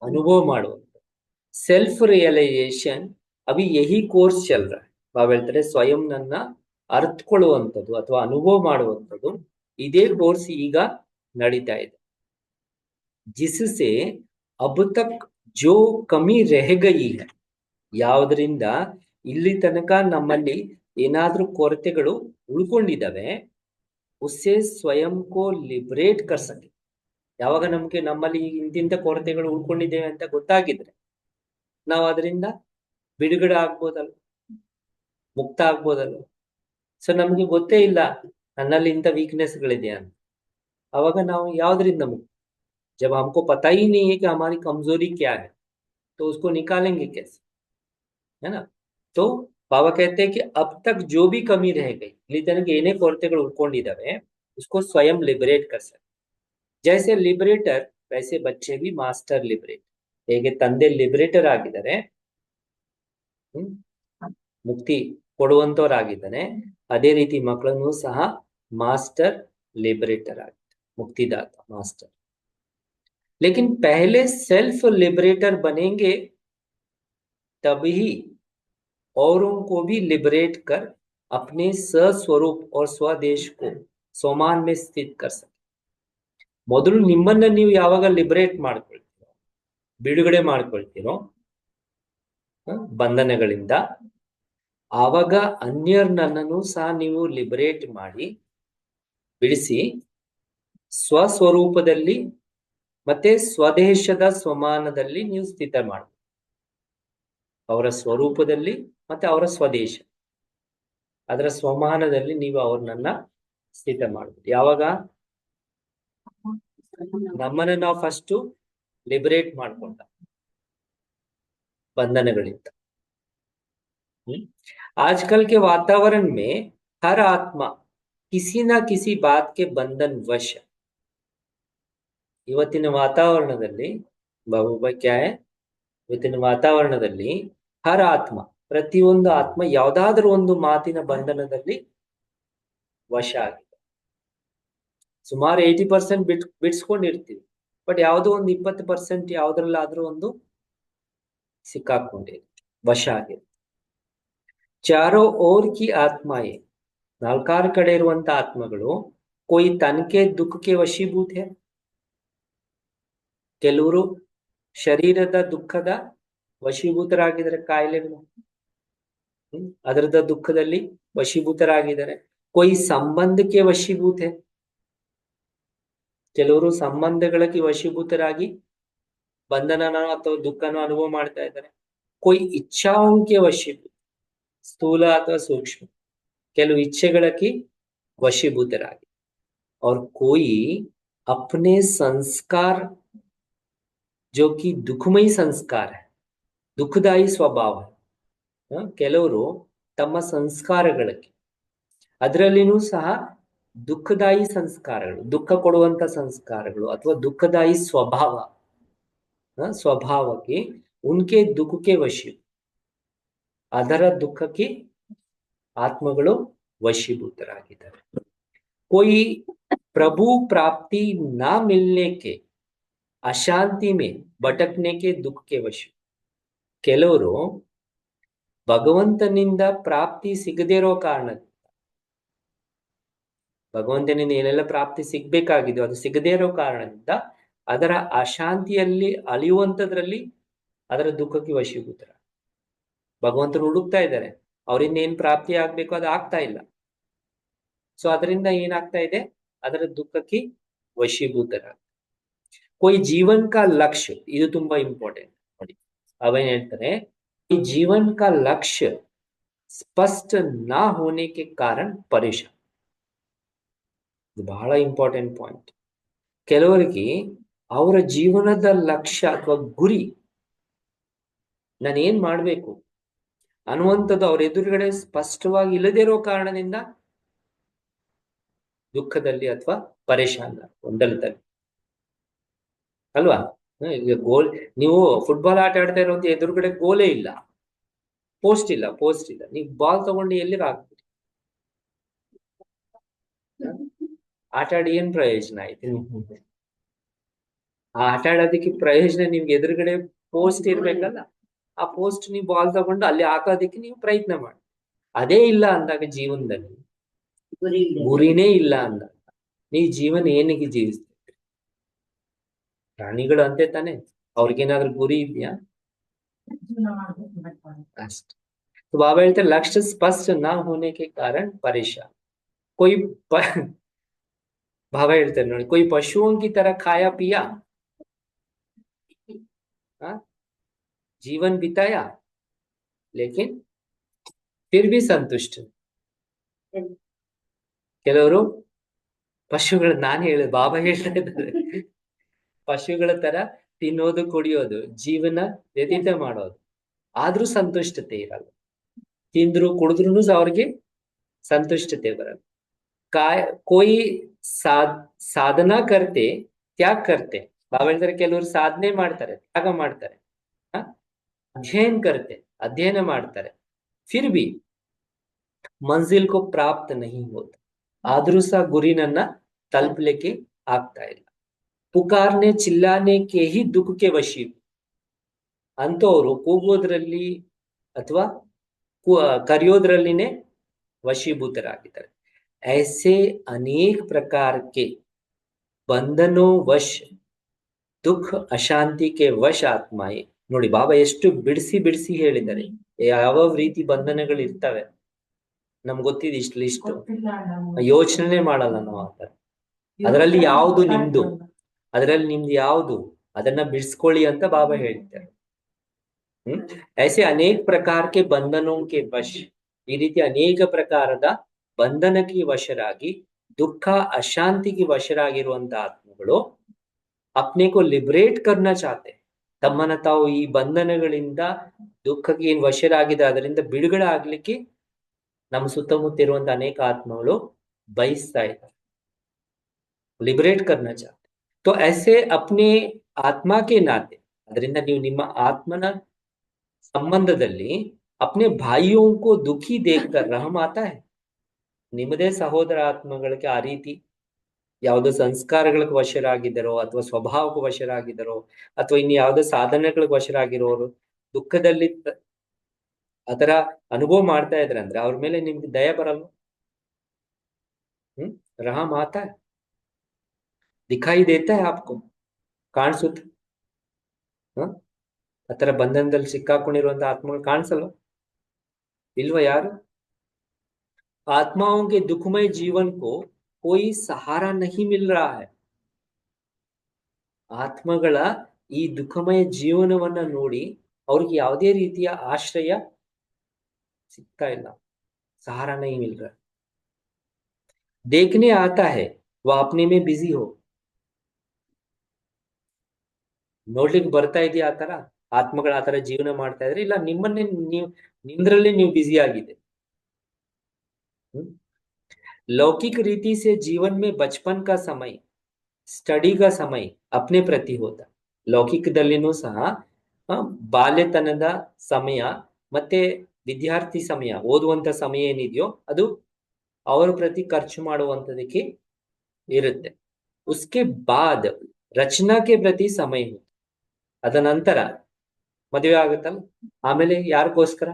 ಅನುಭವ ಮಾಡುವಂತ ಸೆಲ್ಫ್ ರಿಯಲೈಸೇಷನ್. ಅಭಿ ಯಹಿ ಕೋರ್ಸ್ ಚಲ್ ರहा है. ಬಾಬಾ ಹೇಳ್ತಾರೆ ಸ್ವಯಂ ನನ್ನ ಅರ್ಥಕೊಳ್ಳುವಂಥದ್ದು ಅಥವಾ ಅನುಭವ ಮಾಡುವಂಥದ್ದು ಇದೇ ಕೋರ್ಸ್ ಈಗ ನಡೀತಾ ಇದೆ. ಜಿಸಸೆ ಅಬ್ ತಕ್ ಜೋ ಕಮಿ ರಹ ಗಯಿ ಹೈ, ಯಾವುದರಿಂದ ಇಲ್ಲಿ ತನಕ ನಮ್ಮಲ್ಲಿ ಏನಾದ್ರೂ ಕೊರತೆಗಳು ಉಳ್ಕೊಂಡಿದ್ದಾವೆ, ಉಸ್ಸೆ ಸ್ವಯಂ ಕೋ ಲಿಬರೇಟ್ ಕರ್ ಸಕೆ. ಯಾವಾಗ ನಮ್ಗೆ ನಮ್ಮಲ್ಲಿ ಇಂತಿಂತ ಕೊರತೆಗಳು ಉಳ್ಕೊಂಡಿದ್ದೇವೆ ಅಂತ ಗೊತ್ತಾಗಿದ್ರೆ ನಾವು ಅದರಿಂದ ಬಿಡುಗಡೆ ಆಗ್ಬೋದಲ್ಲ, ಮುಕ್ತ ಆಗ್ಬೋದಲ್ಲ. ಸೊ ನಮ್ಗೆ ಗೊತ್ತೇ ಇಲ್ಲ ನನ್ನಲ್ಲಿ ಇಂಥ ವೀಕ್ನೆಸ್ಗಳಿದೆ ಅಂತ. ಅವಾಗ ನಾವು ಯಾವ್ದ್ರಿಂದ मुक्त? जब हमको पता ही नहीं है कि हमारी कमजोरी क्या है तो उसको निकालेंगे कैसे, है ना? तो बाबा कहते हैं कि अब तक जो भी कमी रह गई, ಇಲ್ಲಿ ತನಕ ಏನೇ ಕೊರತೆಗಳು ಉಳ್ಕೊಂಡಿದ್ದಾವೆ, उसको स्वयं लिबरेट कर सकते. जैसे लिबरेटर वैसे बच्चे भी मास्टर लिबरेट. ಹೇಗೆ ತಂದೆ ಲಿಬರೇಟರ್ ಆಗಿದ್ದಾರೆ, ಮುಕ್ತಿ ಕೊಡುವಂತವರಾಗಿದ್ದಾನೆ, ಅದೇ ರೀತಿ ಮಕ್ಕಳನ್ನು ಸಹ ಮಾಸ್ಟರ್ लिबरेटर आगे, मुक्तिदाता मास्टर. लेकिन पहले सेल्फ लिबरेटर बनेंगे तभी औरों को भी लिबरेट कर अपने स्वस्वरूप और स्वदेश को स्वमान में स्थित कर सके. ಮೊದಲು ನಿಮ್ಮನ್ನ ನೀವು ಯಾವಾಗ ಲಿಬರೇಟ್ ಮಾಡ್ಕೊಳ್ತೀರೋ, ಬಿಡುಗಡೆ ಮಾಡ್ಕೊಳ್ತೀರೋ ಬಂಧನಗಳಿಂದ, ಆವಾಗ ಅನ್ಯರನ್ನೂ ಸಹ ನೀವು ಲಿಬರೇಟ್ ಮಾಡಿ ಬಿಡಿಸಿ ಸ್ವಸ್ವರೂಪದಲ್ಲಿ ಮತ್ತೆ ಸ್ವದೇಶದ ಸ್ವಮಾನದಲ್ಲಿ ನೀವು ಸ್ಥಿತ ಮಾಡಬೇಕು. ಅವರ ಸ್ವರೂಪದಲ್ಲಿ ಮತ್ತೆ ಅವರ ಸ್ವದೇಶ ಅದರ ಸ್ವಮಾನದಲ್ಲಿ ನೀವು ಅವ್ರನ್ನ ಸ್ಥಿತ ಮಾಡಬೇಕು. ಯಾವಾಗ ನಮ್ಮನ್ನ ನಾವು ಫಸ್ಟ್ ಲಿಬರೇಟ್ ಮಾಡ್ಕೊಂಡ बंधनಗಳಿಂದ. आजकल के वातावरण में हर आत्मा किसी ना किसी बात के बंधन वश. ಇವತ್ತಿನ ವಾತಾವರಣದಲ್ಲಿ ಬಾಬಾ ಕ್ಯಾ ಹೈ, ಇವತ್ತಿನ ವಾತಾವರಣದಲ್ಲಿ ಹರ ಆತ್ಮ, ಪ್ರತಿಯೊಂದು ಆತ್ಮ ಯಾವ್ದಾದ್ರೂ ಒಂದು ಮಾತಿನ ಬಂಧನದಲ್ಲಿ ವಶ ಆಗಿದೆ. ಸುಮಾರು 80% ಬಿಡ್ಸ್ಕೊಂಡಿರ್ತೀವಿ, ಬಟ್ ಯಾವುದೋ ಒಂದು 20% ಯಾವ್ದ್ರಲ್ಲಾದ್ರೂ ಒಂದು ಸಿಕ್ಕಾಕೊಂಡಿರುತ್ತೆ, ವಶ ಆಗಿದೆ. चारों ओर की आत्माएं ನಾಲ್ಕಾರು ಕಡೆ ಇರುವಂತ ಆತ್ಮಗಳು कोई तन के दुख के वशीभूत है, ಕೆಲವರು ಶರೀರದ ದುಃಖದ ವಶೀಭೂತರಾಗಿದ್ದಾರೆ, ಕಾಯಿಲೆಗಳು ಅದರದ ದುಃಖದಲ್ಲಿ ವಶೀಭೂತರಾಗಿದ್ದಾರೆ. कोई ಸಂಬಂಧಕ್ಕೆ ವಶೀಭೂತ है, ಕೆಲವರು ಸಂಬಂಧಗಳಿಗೆ ವಶೀಭೂತರಾಗಿ ಬಂಧನನ ಅಥವಾ ದುಃಖನ ಅನುಭವ ಮಾಡ್ತಾ ಇದ್ದಾರೆ. कोई ಇಚ್ಛಾओंके ವಶೀಭೂತ, ಸ್ಥೂಲ ಅಥವಾ ಸೂಕ್ಷ್ಮ ಕೆಲವು ಇಚ್ಛೆಗಳಕ್ಕೆ ವಶೀಭೂತರಾಗಿ. और कोई अपने संस्कार जो कि दुखमयी संस्कार है, दुखदायी स्वभाव है, ಕೆಲವರು ತಮ್ಮ ಸಂಸ್ಕಾರಗಳಿಗೆ, ಅದರಲ್ಲಿನೂ ಸಹ ದುಃಖದಾಯಿ ಸಂಸ್ಕಾರಗಳು, ದುಃಖ ಕೊಡುವಂತ ಸಂಸ್ಕಾರಗಳು ಅಥವಾ ದುಃಖದಾಯಿ ಸ್ವಭಾವಕ್ಕೆ ಉನ್ಕೆ ದುಃಖಕ್ಕೆ ವಶಿ, ಅದರ ದುಃಖಕ್ಕೆ ಆತ್ಮಗಳು ವಶೀಭೂತರಾಗಿದ್ದಾರೆ. कोई प्रभु प्राप्ति ना मिलने के अशांति में भटकने के दुख के वश, ಕೆಲವರು ಭಗವಂತನಿಂದ ಪ್ರಾಪ್ತಿ ಸಿಗದೇ ಇರೋ ಕಾರಣ, ಭಗವಂತನಿಂದ ಏನೆಲ್ಲ ಪ್ರಾಪ್ತಿ ಸಿಗ್ಬೇಕಾಗಿದೆಯೋ ಅದು ಸಿಗದೇ ಇರೋ ಕಾರಣದಿಂದ ಅದರ ಅಶಾಂತಿಯಲ್ಲಿ ಅಲಿಯುವಂತದ್ರಲ್ಲಿ ಅದರ ದುಃಖಕ್ಕೆ ವಶೀಭೂತರ. ಭಗವಂತರು ಹುಡುಕ್ತಾ ಇದ್ದಾರೆ, ಅವರಿಂದ ಏನ್ ಪ್ರಾಪ್ತಿ ಆಗ್ಬೇಕು ಅದು ಆಗ್ತಾ ಇಲ್ಲ. ಸೊ ಅದರಿಂದ ಏನಾಗ್ತಾ ಇದೆ, ಅದರ ದುಃಖಕ್ಕೆ ವಶೀಭೂತರ. कोई जीवन का लक्ष्य, ಇದು ತುಂಬಾ ಇಂಪಾರ್ಟೆಂಟ್ ನೋಡಿ. ಅವನ್ ಹೇಳ್ತಾರೆ ಈ जीवन का लक्ष्य स्पष्ट ना होने के कारण परेशान. ಇದು ಬಹಳ ಇಂಪಾರ್ಟೆಂಟ್ ಪಾಯಿಂಟ್. ಕೆಲವರಿಗೆ ಅವರ ಜೀವನದ ಲಕ್ಷ್ಯ ಅಥವಾ ಗುರಿ, ನಾನು ಏನ್ ಮಾಡ್ಬೇಕು ಅನ್ನುವಂಥದ್ದು ಅವ್ರ ಎದುರುಗಡೆ ಸ್ಪಷ್ಟವಾಗಿ ಇಲ್ಲದೇ ಇರೋ ಕಾರಣದಿಂದ ದುಃಖದಲ್ಲಿ ಅಥವಾ ಪರೇಶಾನ, ಗೊಂದಲದಲ್ಲಿ ಅಲ್ವಾ. ಈಗ ಗೋಲ್, ನೀವು ಫುಟ್ಬಾಲ್ ಆಟ ಆಡ್ತಾ ಇರುವಂತ ಎದುರುಗಡೆ ಗೋಲೇ ಇಲ್ಲ, ಪೋಸ್ಟ್ ಇಲ್ಲ, ನೀವು ಬಾಲ್ ತಗೊಂಡು ಎಲ್ಲಿಗೆ ಹಾಕ್ತೀರಿ? ಆಟ ಆಡಿ ಏನ್ ಪ್ರಯೋಜನ ಆಯ್ತು? ಆ ಆಟ ಆಡೋದಕ್ಕೆ ಪ್ರಯೋಜನ ನಿಮ್ಗೆ ಎದುರುಗಡೆ ಪೋಸ್ಟ್ ಇರ್ಬೇಕಲ್ಲ. ಆ ಪೋಸ್ಟ್ ನೀವು ಬಾಲ್ ತಗೊಂಡು ಅಲ್ಲಿ ಹಾಕೋದಕ್ಕೆ ನೀವು ಪ್ರಯತ್ನ ಮಾಡಿ. ಅದೇ ಇಲ್ಲ ಅಂದಾಗ ಜೀವನದಲ್ಲಿ ಗುರಿನೇ ಇಲ್ಲ ಅಂದಾಗ ನೀವು ಜೀವನ ಏನಿಗೆ ಜೀವಿಸ್ತೀರಿ? ಪ್ರಾಣಿಗಳು ಅಂತೆ ತಾನೆ, ಅವ್ರಿಗೇನಾದ್ರೂ ಗುರಿ ಇದೆಯಾ? ಅಷ್ಟೇ. ಬಾಬಾ ಹೇಳ್ತಾರೆ ಲಕ್ಷ್ಯ ಸ್ಪಷ್ಟ ನಾ ಹೋನೆ ಕೆ ಕಾರಣ ಪರೇಶಾನ್. कोई ಬಾಬಾ ಹೇಳ್ತಾರೆ ನೋಡಿ, कोई पशुओं की तरह खाया पिया, जीवन बिताया लेकिन फिर भी संतुष्ट. ಕೆಲವರು ಪಶುಗಳು, ನಾನು ಹೇಳ ಬಾಬಾ ಹೇಳ್ತಾ ಇದ್ದಾರೆ, ಪಶುಗಳ ತರ ತಿನ್ನೋದು ಕುಡಿಯೋದು ಜೀವನ ವ್ಯತೀತ ಮಾಡೋದು, ಆದ್ರೂ ಸಂತುಷ್ಟತೆ ಇರಲ್ಲ. ತಿಂದ್ರು ಕುಡಿದ್ರು ಅವ್ರಿಗೆ ಸಂತುಷ್ಟತೆ ಬರಲ್ಲ. कोई ಸಾಧನಾ ಕರ್ತೆ ತ್ಯಾಗ ಕರ್ತೆ. ಬಾಬಾ ಹೇಳ್ತಾರೆ ಕೆಲವರು ಸಾಧನೆ ಮಾಡ್ತಾರೆ, ತ್ಯಾಗ ಮಾಡ್ತಾರೆ, ಅಧ್ಯಯನ ಮಾಡ್ತಾರೆ, ಫಿರ್ ಬಿ ಮಂಜಿಲ್ ಕೋ ಪ್ರಾಪ್ತ ನಹಿ ಹೋತ, ಆದ್ರೂ ಸಹ ಗುರಿನನ್ನ ತಲುಪಲಿಕ್ಕೆ ಆಗ್ತಾ ಇಲ್ಲ. ಪುಕಾರ್ನೆ ಚಿಲ್ಲಾನೆ ಕೆ ಹಿ ದುಃಖಕ್ಕೆ ವಶಿ, ಅಂತವರು ಕೂಗೋದ್ರಲ್ಲಿ ಅಥವಾ ಕರೆಯೋದ್ರಲ್ಲಿನೇ ವಶೀಭೂತರಾಗಿದ್ದಾರೆ. ऐसे अनेक प्रकार के बंधनों वश दुख अशांति के वश ಆತ್ಮಾಯೇ. ನೋಡಿ ಬಾಬಾ ಎಷ್ಟು ಬಿಡಿಸಿ ಹೇಳಿದ್ದಾರೆ, ಯಾವ ರೀತಿ ಬಂಧನಗಳು ಇರ್ತವೆ ನಮ್ಗೆ ಗೊತ್ತಿದೆ. ಇಷ್ಟು ಯೋಚನೆ ಮಾಡಲ್ಲ ನಾವು ಆತರ. ಅದರಲ್ಲಿ ಯಾವುದು ನಿಮ್ದು, ಯಾವುದು ಅದನ್ನ ಬಿಡಿಸ್ಕೊಳ್ಳಿ ಅಂತ ಬಾಬಾ ಹೇಳ್ತಾರೆ. ऐसे अनेक प्रकार के बंधनों के वश, ಈ ರೀತಿ ಅನೇಕ ಪ್ರಕಾರದ ಬಂಧನಕ್ಕೆ ವಶರಾಗಿ ದುಃಖ ಅಶಾಂತಿಗೆ ವಶರಾಗಿರುವಂತ ಆತ್ಮಗಳು ಅಪ್ನೆ ಕೋ ಲಿಬರೇಟ್ ಕರ್ನಾ ಚಾಹತೆ, ತಮ್ಮನ್ನ ತಾವು ಈ ಬಂಧನಗಳಿಂದ ದುಃಖಕ್ಕೆ ಏನ್ ವಶರಾಗಿದೆ ಅದರಿಂದ ಬಿಡುಗಡೆ ಆಗ್ಲಿಕ್ಕೆ ನಮ್ಮ ಸುತ್ತಮುತ್ತ ಇರುವಂತ ಅನೇಕ ಆತ್ಮಗಳು ಬಯಸ್ತಾ ಇದ್ದಾರೆ, ಲಿಬರೇಟ್ ಕರ್ನಾ ಚಾಹತೆ. तो ऐसे अपने आत्मा के नाते, ಅದರಿಂದ ನೀವು ನಿಮ್ಮ ಆತ್ಮನ ಸಂಬಂಧದಲ್ಲಿ अपने भाइयों को दुखी देखकर रहम आता है. ನಿಮ್ಮದೇ ಸಹೋದರ ಆತ್ಮಗಳಿಗೆ ಆ ರೀತಿ ಯಾವುದೋ ಸಂಸ್ಕಾರಗಳಿಗೆ ವಶರಾಗಿದ್ದಾರೋ ಅಥವಾ ಸ್ವಭಾವಕ್ಕೆ ವಶರಾಗಿದ್ದಾರೋ ಅಥವಾ ಇನ್ನು ಯಾವುದೋ ಸಾಧನೆಗಳಿಗೆ ವಶರಾಗಿರೋರು ದುಃಖದಲ್ಲಿ ಅದರ ಅನುಭವ ಮಾಡ್ತಾ ಇದ್ರೆ ಅಂದ್ರೆ ಅವ್ರ ಮೇಲೆ ನಿಮ್ಗೆ ದಯ ಬರಲ್ಲ. रहम आता है, दिखाई देता है आपको, ಕಾಣಿಸುತ್ತೆ. ಹ ಆತರ ಬಂಧನದಲ್ಲಿ ಸಿಕ್ಕಾಕೊಂಡಿರುವಂತ ಆತ್ಮಗಳು ಕಾಣಿಸಲ್ವ? ಇಲ್ವಾ ಯಾರು? आत्माओं के दुखमय जीवन को कोई सहारा नहीं मिल रहा है. ಆತ್ಮಗಳ ಈ ದುಃಖಮಯ ಜೀವನವನ್ನ ನೋಡಿ ಅವ್ರಿಗೆ ಯಾವುದೇ ರೀತಿಯ ಆಶ್ರಯ ಸಿಗ್ತಾ ಇಲ್ಲ. सहारा नहीं मिल रहा. देखने आता है वह अपने में बिजी हो. ನೋಡ್ಲಿಕ್ಕೆ ಬರ್ತಾ ಇದೆಯಾ ಆತರ ಆತ್ಮಗಳ ಆತರ ಜೀವನ ಮಾಡ್ತಾ ಇದ್ರೆ, ಇಲ್ಲ ನಿಮ್ಮನ್ನೇ ನೀವು ನಿಮ್ದ್ರಲ್ಲಿ ನೀವು ಬ್ಯುಸಿ ಆಗಿದೆ. लौकिक रीति से जीवन में बचपन का समय, ಸ್ಟಡಿ का समय अपने ಪ್ರತಿ ಹೋದ. ಲೌಕಿಕದಲ್ಲಿನೂ ಸಹ ಬಾಲ್ಯತನದ ಸಮಯ ಮತ್ತೆ ವಿದ್ಯಾರ್ಥಿ ಸಮಯ, ಓದುವಂತ ಸಮಯ ಏನಿದೆಯೋ ಅದು ಅವರ ಪ್ರತಿ ಖರ್ಚು ಮಾಡುವಂತದಕ್ಕೆ ಇರುತ್ತೆ. ಉಸ್ಕೆ ಬಾದ್ ರಚನಾ ಕೆ ಪ್ರತಿ ಸಮಯ ಹೋದ. ಅದ ನಂತರ ಮದುವೆ ಆಗುತ್ತಲ್ಲ, ಆಮೇಲೆ ಯಾರಿಗೋಸ್ಕರ?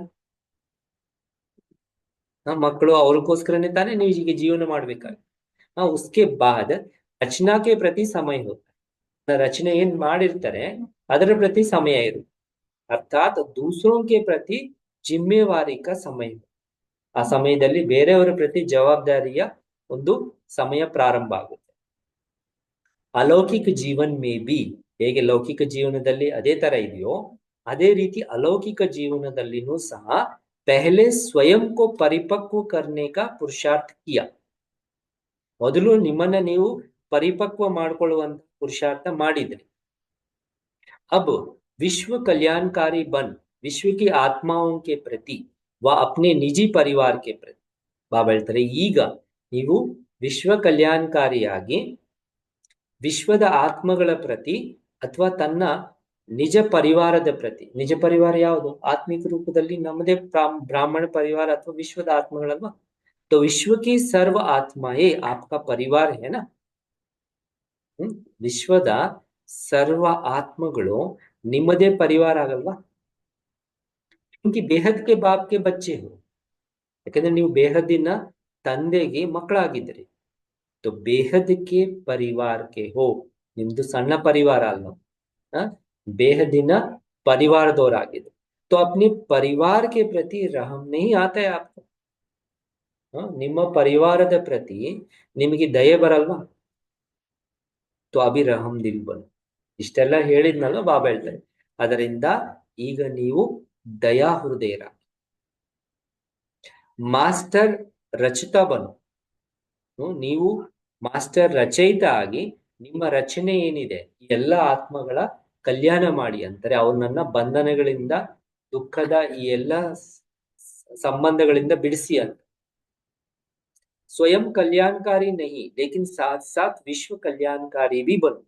ಮಕ್ಕಳು, ಅವ್ರಿಗೋಸ್ಕರನೇ ತಾನೇ ನೀವು ಈಗ ಜೀವನ ಮಾಡ್ಬೇಕಾಗಿ. ಉಸ್ಕೆ ಬಾದ್ ರಚನಾಕ್ಕೆ ಪ್ರತಿ ಸಮಯ ಹೋಗುತ್ತೆ. ರಚನೆ ಏನ್ ಮಾಡಿರ್ತಾರೆ ಅದರ ಪ್ರತಿ ಸಮಯ ಇರುತ್ತೆ. ಅರ್ಥಾತ್ ದೂಸರೋಂಕೆ ಪ್ರತಿ ಜಿಮ್ಮೆವಾರಿ ಕ ಸಮಯ. ಆ ಸಮಯದಲ್ಲಿ ಬೇರೆಯವರ ಪ್ರತಿ ಜವಾಬ್ದಾರಿಯ ಒಂದು ಸಮಯ ಪ್ರಾರಂಭ ಆಗುತ್ತೆ. ಅಲೌಕಿಕ ಜೀವನ್ ಮೇ ಬಿ, ಹೇಗೆ ಲೌಕಿಕ ಜೀವನದಲ್ಲಿ ಅದೇ ತರ ಇದೆಯೋ ಅದೇ ರೀತಿ ಅಲೌಕಿಕ ಜೀವನದಲ್ಲಿನೂ ಸಹ ಪೆಹಲೆ ಸ್ವಯಂ ಕೋ ಪರಿಪಕ್ವ ಕರ್ನೆ ಕಾ ಪುರುಷಾರ್ಥ ಕಿಯಾ. ಮೊದಲು ನಿಮ್ಮನ್ನ ನೀವು ಪರಿಪಕ್ವ ಮಾಡ್ಕೊಳ್ಳುವಂತ ಪುರುಷಾರ್ಥ ಮಾಡಿದ್ರಿ. अब विश्व कल्याणकारी बन विश्व की आत्माओं के प्रति व अपने निजी परिवार के प्रति. ಬಾಬಾ ಹೇಳ್ತಾರೆ, ಈಗ ನೀವು ವಿಶ್ವ ಕಲ್ಯಾಣಕಾರಿಯಾಗಿ ವಿಶ್ವದ ಆತ್ಮಗಳ ಪ್ರತಿ ಅಥವಾ ತನ್ನ ನಿಜ ಪರಿವಾರದ ಪ್ರತಿ. ನಿಜ ಪರಿವಾರ ಯಾವುದು? ಆತ್ಮಿಕ ರೂಪದಲ್ಲಿ ನಮ್ಮದೇ ಬ್ರಾಹ್ಮಣ ಪರಿವಾರ ಅಥವಾ ವಿಶ್ವದ ಆತ್ಮಗಳಲ್ವಾ? तो विश्व की सर्व आत्माएं आपका परिवार है ना. ವಿಶ್ವದ ಸರ್ವ ಆತ್ಮಗಳು ನಿಮ್ಮದೇ ಪರಿವಾರ ಆಗಲ್ವಾ? ಕ್ಯೂಂಕಿ ಬೇಹದ್ ಕೆ ಬಾಪ್ ಕೆ ಬಚ್ಚೆ ಹೋ. ಯಾಕಂದ್ರೆ ನೀವು ಬೇಹದ್ದಿನ ತಂದೆಗೆ ಮಕ್ಕಳಾಗಿದ್ದೀರಿ. तो बेहद के परिवार के हो. ನಿಮ್ದು ಸಣ್ಣ ಪರಿವಾರ ಅಲ್ಲ, ಬೇಹದಿನ ಪರಿವಾರದವರಾಗಿದೆ. तो अपने परिवार के प्रति रहम नहीं आता है आपको. ನಿಮ್ಮ ಪರಿವಾರದ ಪ್ರತಿ ನಿಮಗೆ ದಯೆ ಬರಲ್ವಾ? तो अभी रहम दिल बन. ಇಷ್ಟೆಲ್ಲ ಹೇಳಿದ್ನಲ್ಲ ಬಾಬಾ ಹೇಳ್ತಾರೆ, ಅದರಿಂದ ಈಗ ನೀವು ದಯಾ ಹೃದಯರ. ಮಾಸ್ಟರ್ ರಚಿತಾ ಬನು. ನೀವು ಮಾಸ್ಟರ್ ರಚಯಿತ ಆಗಿ ನಿಮ್ಮ ರಚನೆ ಏನಿದೆ ಎಲ್ಲ ಆತ್ಮಗಳ ಕಲ್ಯಾಣ ಮಾಡಿ ಅಂತಾರೆ. ಅವ್ರನ್ನ ಬಂಧನಗಳಿಂದ, ದುಃಖದ ಈ ಎಲ್ಲ ಸಂಬಂಧಗಳಿಂದ ಬಿಡಿಸಿ ಅಂತ. ಸ್ವಯಂ ಕಲ್ಯಾಣಕಾರಿ ನಹಿ ಲೇಕಿನ್ ಸಾಥ್ ಸಾಥ್ ವಿಶ್ವ ಕಲ್ಯಾಣಕಾರಿ ಬಿ ಬನು.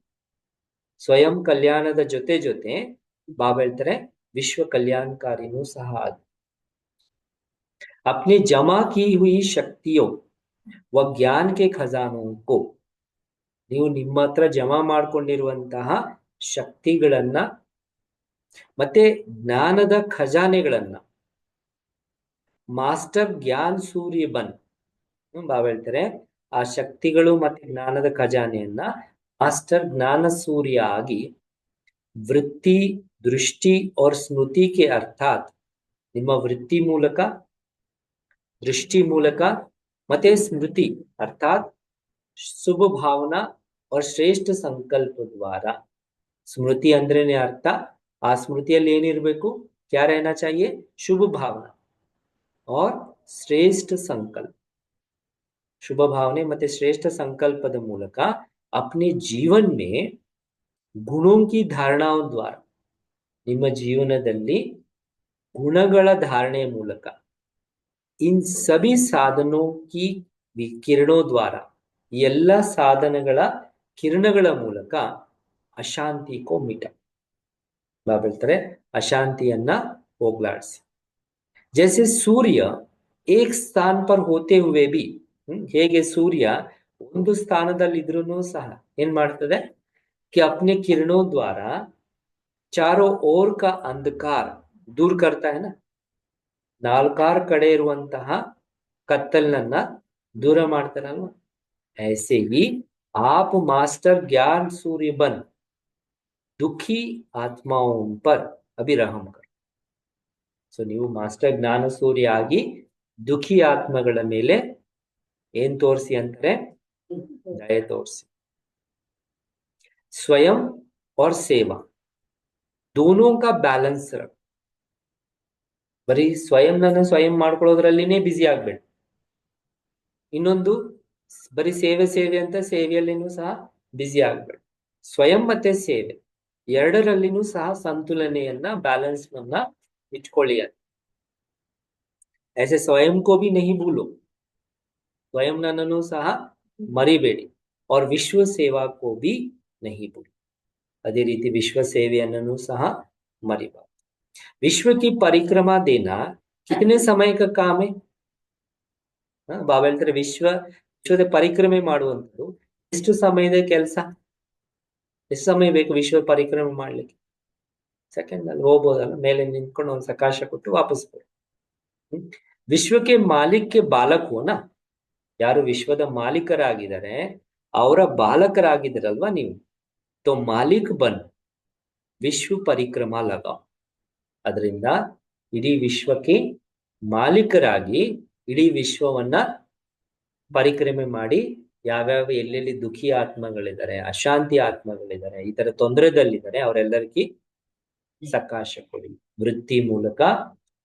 ಸ್ವಯಂ ಕಲ್ಯಾಣದ ಜೊತೆ ಜೊತೆ ಬಾಬಾ ಹೇಳ್ತಾರೆ ವಿಶ್ವ ಕಲ್ಯಾಣಕಾರಿನೂ ಸಹ ಅದು. अपने जमा की हुई शक्तियों व ज्ञान के खजानों को, ನೀವು ನಿಮ್ಮ ಹತ್ರ ಜಮಾ ಮಾಡ್ಕೊಂಡಿರುವಂತಹ ಶಕ್ತಿಗಳನ್ನ ಮತ್ತೆ ಜ್ಞಾನದ ಖಜಾನೆಗಳನ್ನ ಮಾಸ್ಟರ್ ಜ್ಞಾನ್ ಸೂರ್ಯ ಬನ್. ಬಾಬಾ ಹೇಳ್ತಾರೆ ಆ ಶಕ್ತಿಗಳು ಮತ್ತೆ ಜ್ಞಾನದ ಖಜಾನೆಯನ್ನ ಮಾಸ್ಟರ್ ಜ್ಞಾನ ಸೂರ್ಯ ಆಗಿ ವೃತ್ತಿ, ದೃಷ್ಟಿ और ಸ್ಮೃತಿ के ಅರ್ಥಾತ್ ನಿಮ್ಮ ವೃತ್ತಿ ಮೂಲಕ, ದೃಷ್ಟಿ ಮೂಲಕ ಮತ್ತೆ ಸ್ಮೃತಿ ಅರ್ಥಾತ್ ಶುಭ ಭಾವನಾ और ಶ್ರೇಷ್ಠ ಸಂಕಲ್ಪ ದ್ವಾರ. ಸ್ಮೃತಿ ಅಂದ್ರೇನೆ ಅರ್ಥ, ಆ ಸ್ಮೃತಿಯಲ್ಲಿ ಏನಿರಬೇಕು? क्या रहना चाहिए? शुभ भावना और श्रेष्ठ संकल्प. शुभ भावने ಮತ್ತೆ ಶ್ರೇಷ್ಠ ಸಂಕಲ್ಪದ ಮೂಲಕ अपने जीवन में गुणों की धारणाओं द्वारा, ನಿಮ್ಮ ಜೀವನದಲ್ಲಿ ಗುಣಗಳ ಧಾರಣೆಯ ಮೂಲಕ इन सभी साधनों की किरणों द्वारा, ಎಲ್ಲ ಸಾಧನಗಳ ಕಿರಣಗಳ ಮೂಲಕ ಅಶಾಂತಿ ಕೋ ಮಿಟ. ಬಾಬಾ ಹೇಳ್ತಾರೆ ಅಶಾಂತಿಯನ್ನ ಹೋಗ್ಲಾಡಿಸಿ. जैसे सूर्य एक स्थान पर होते हुए भी, ಹೇಗೆ ಸೂರ್ಯ ಒಂದು ಸ್ಥಾನದಲ್ಲಿದ್ರೂ ಸಹ ಏನ್ ಮಾಡ್ತದೆ? कि अपने किरणों द्वारा चारों ओर का अंधकार दूर करता है ना. ನಾಲ್ಕಾರು ಕಡೆ ಇರುವಂತಹ ಕತ್ತಲನ್ನ ದೂರ ಮಾಡ್ತಾರಲ್ವ. ऐसे ही आप मास्टर ज्ञान सूर्य बन दुखी आत्माओं पर अभिरहम करो. ಸೊ ನೀವು ಮಾಸ್ಟರ್ ಜ್ಞಾನ ಸೂರ್ಯ ಆಗಿ ದುಃಖಿ ಆತ್ಮಗಳ ಮೇಲೆ ಏನ್ ತೋರಿಸಿ ಅಂತಾರೆ? ದಯೆ ತೋರಿಸಿ. ಸ್ವಯಂ और सेवा दोनों का बैलेंस रख. ಬರೀ ಸ್ವಯಂ ಮಾಡ್ಕೊಳ್ಳೋದ್ರಲ್ಲಿನೇ ಬಿಸಿ ಆಗ್ಬೇಡ. ಇನ್ನೊಂದು ಬರೀ ಸೇವೆ ಅಂತ ಸೇವೆಯಲ್ಲಿನೂ ಸಹ ಬಿಸಿ ಆಗ್ಬೇಡ. ಸ್ವಯಂ ಮತ್ತೆ ಸೇವೆ ಎರಡರಲ್ಲಿನೂ ಸಹ ಸಂತುಲನೆಯನ್ನ ಬ್ಯಾಲೆನ್ಸ್ ಇಟ್ಕೊಳ್ಳಿ. ऐसे स्वयं को भी नहीं भूलो, स्वयं नन्नू सह मरिबेड़ी और विश्व सेवा को भी नहीं भूलो. अदे रीति विश्व सेवेयन्नू सह मरिबा. विश्व की परिक्रमा देना कितने समय का काम है? ಬಾಬಾ ಹೇಳ್ತಾರೆ ವಿಶ್ವದ ಪರಿಕ್ರಮೆ ಮಾಡುವಂಥದ್ದು ಎಷ್ಟು ಸಮಯದ ಕೆಲಸ? ಎಷ್ಟು ಸಮಯ ಬೇಕು ವಿಶ್ವ ಪರಿಕ್ರಮೆ ಮಾಡ್ಲಿಕ್ಕೆ? ಸೆಕೆಂಡ್ ಅಲ್ಲಿ ಹೋಗ್ಬೋದಲ್ಲ, ಮೇಲೆ ನಿಂತ್ಕೊಂಡು ಒಂದು ಸಕಾಶ ಕೊಟ್ಟು ವಾಪಸ್ ಬರೋ. ವಿಶ್ವಕ್ಕೆ ಮಾಲಿಕ್ಯ ಬಾಲಕವನ್ನ, ಯಾರು ವಿಶ್ವದ ಮಾಲೀಕರಾಗಿದ್ದಾರೆ ಅವರ ಬಾಲಕರಾಗಿದ್ದಾರಲ್ವಾ ನೀವು. ತೋ ಮಾಲಿಕ್ ಬನ್ ವಿಶ್ವ ಪರಿಕ್ರಮ ಲಗಾವ್. ಅದರಿಂದ ಇಡೀ ವಿಶ್ವಕ್ಕೆ ಮಾಲೀಕರಾಗಿ ಇಡೀ ವಿಶ್ವವನ್ನ ಪರಿಕ್ರಮೆ ಮಾಡಿ, ಯಾವ್ಯಾವ ಎಲ್ಲೆಲ್ಲಿ ದುಃಖಿ ಆತ್ಮಗಳಿದ್ದಾರೆ, ಅಶಾಂತಿ ಆತ್ಮಗಳಿದ್ದಾರೆ, ಈ ತರ ತೊಂದರೆದಲ್ಲಿದ್ದಾರೆ ಅವರೆಲ್ಲರಿಗೂ ಸಕಾಶ ಕೊಡಿ. ವೃತ್ತಿ ಮೂಲಕ,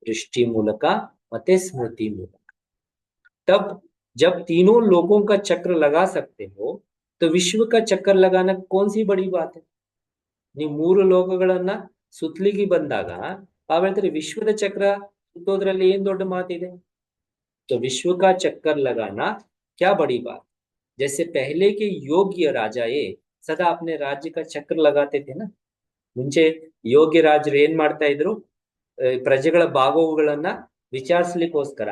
ದೃಷ್ಟಿ ಮೂಲಕ ಮತ್ತೆ ಸ್ಮೃತಿ ಮೂಲಕ. तब जब तीनों लोगों का चक्र लगा सकते हो तो विश्व का चक्कर लगाना कौन सी बड़ी बात है? ನೀವು ಮೂರು ಲೋಕಗಳನ್ನ ಸುತ್ತಲಿಗೆ ಬಂದಾಗ ತಾವ್ ಹೇಳ್ತಾರೆ ವಿಶ್ವದ ಚಕ್ರ ಸುತ್ತೋದ್ರಲ್ಲಿ ಏನ್ ದೊಡ್ಡ ಮಾತಿದೆ? तो विश्व का चक्कर लगाना क्या बड़ी बात. जैसे पहले के योग्य राजाए सदा अपने राज्य का चक्र लगाते थे ना. ಮುಂಚೆ ಯೋಗ್ಯ ರಾಜರು ಏನ್ ಮಾಡ್ತಾ ಇದ್ರು? ಪ್ರಜೆಗಳ ಬಾಗೋವುಗಳನ್ನ ವಿಚಾರಿಸ್ಲಿಕ್ಕೋಸ್ಕರ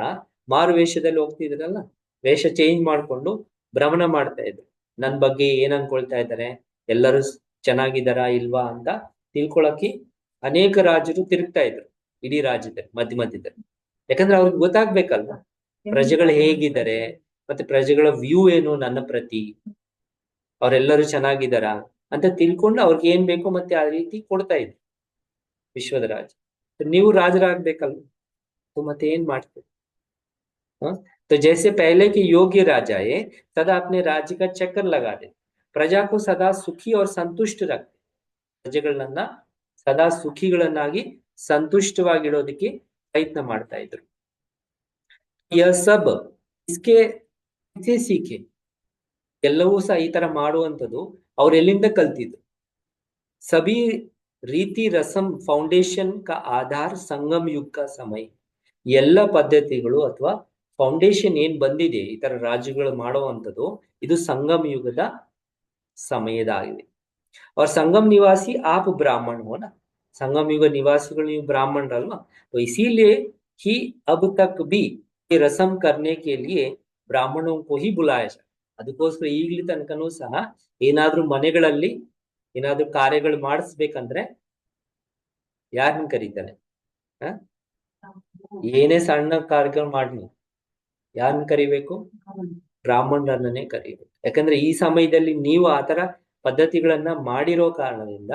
ಮಾರು ವೇಷದಲ್ಲಿ ಹೋಗ್ತಿದ್ರಲ್ಲ, ವೇಷ ಚೇಂಜ್ ಮಾಡ್ಕೊಂಡು ಭ್ರಮಣ ಮಾಡ್ತಾ ಇದ್ರು. ನನ್ ಬಗ್ಗೆ ಏನ್ ಅನ್ಕೊಳ್ತಾ ಇದ್ದಾರೆ, ಎಲ್ಲರೂ ಚೆನ್ನಾಗಿದ್ದಾರಾ ಇಲ್ವಾ ಅಂತ ತಿಳ್ಕೊಳಕ್ಕೆ ಅನೇಕ ರಾಜರು ತಿರುಗ್ತಾ ಇದ್ರು ಇಡೀ ರಾಜ್ಯದಲ್ಲಿ, ಮಧ್ಯದಲ್ಲಿ. ಯಾಕಂದ್ರೆ ಅವ್ರಿಗೆ ಗೊತ್ತಾಗ್ಬೇಕಲ್ವಾ ಪ್ರಜೆಗಳು ಹೇಗಿದ್ದಾರೆ, ಮತ್ತೆ ಪ್ರಜೆಗಳ ವ್ಯೂ ಏನು ನನ್ನ ಪ್ರತಿ, ಅವರೆಲ್ಲರೂ ಚೆನ್ನಾಗಿದ್ದಾರಾ ಅಂತ ತಿಳ್ಕೊಂಡು ಅವ್ರಿಗೆ ಏನ್ ಬೇಕೋ ಮತ್ತೆ ಆ ರೀತಿ ಕೊಡ್ತಾ ಇದ್ರು ವಿಶ್ವದ ರಾಜ. ನೀವು ರಾಜರಾಗ್ಬೇಕಲ್ವ, ಮತ್ತೆ ಏನ್ ಮಾಡ್ತೀರಿ? तो जैसे पहले के योग्य राजाए सदा अपने राज्य का चक्कर लगा दे, प्रजा को सदा सुखी और संतुष्ट रखते. ಪ್ರಜೆಗಳನ್ನ ಸದಾ ಸುಖಿಗಳನ್ನಾಗಿ ಸಂತುಷ್ಟವಾಗಿಡೋದಕ್ಕೆ ಪ್ರಯತ್ನ ಮಾಡ್ತಾ ಇದ್ರು. यह सब इसके इसे सीखे. ಎಲ್ಲವೂ ಸಹ ಈ ತರ ಮಾಡುವಂಥದ್ದು ಅವ್ರು ಎಲ್ಲಿಂದ ಕಲ್ತಿದ್ರು? सभी ರೀತಿ ರಸಂ ಫೌಂಡೇಶನ್ का आधार संगम युग का समय. ಎಲ್ಲ ಪದ್ಧತಿಗಳು ಅಥವಾ ಫೌಂಡೇಶನ್ ಏನ್ ಬಂದಿದೆ ಈ ತರ ರಾಜ್ಯಗಳು ಮಾಡುವಂಥದ್ದು, ಇದು ಸಂಗಮ ಯುಗದ ಸಮಯದಾಗಿದೆ. और संगम निवासी आप ब्राह्मण हो ना. संगम युग निवासिಗಳು ನೀವು ಬ್ರಾಹ್ಮಣರಲ್ವಾ. तो इसीलिए ही अब तक भी ये रसम करने के लिए ब्राह्मणों को ही बुलाया जाए. ಅದಕ್ಕೋಸ್ಕರ ಈಗಲಿ ತನಕನೂ ಸಹ ಏನಾದ್ರೂ ಮನೆಗಳಲ್ಲಿ ಏನಾದ್ರೂ ಕಾರ್ಯಗಳು ಮಾಡಿಸ್ಬೇಕಂದ್ರೆ ಯಾರನ್ನ ಕರೀತಾರೆ? ಏನೇ ಸಣ್ಣ ಕಾರ್ಯಕ್ರಮ ಮಾಡ್ಲಿ ಯಾರನ್ನ ಕರಿಬೇಕು? ಬ್ರಾಹ್ಮಣರನ್ನೇ ಕರಿಬೇಕು. ಯಾಕಂದ್ರೆ ಈ ಸಮಯದಲ್ಲಿ ನೀವು ಆತರ ಪದ್ಧತಿಗಳನ್ನ ಮಾಡಿರೋ ಕಾರಣದಿಂದ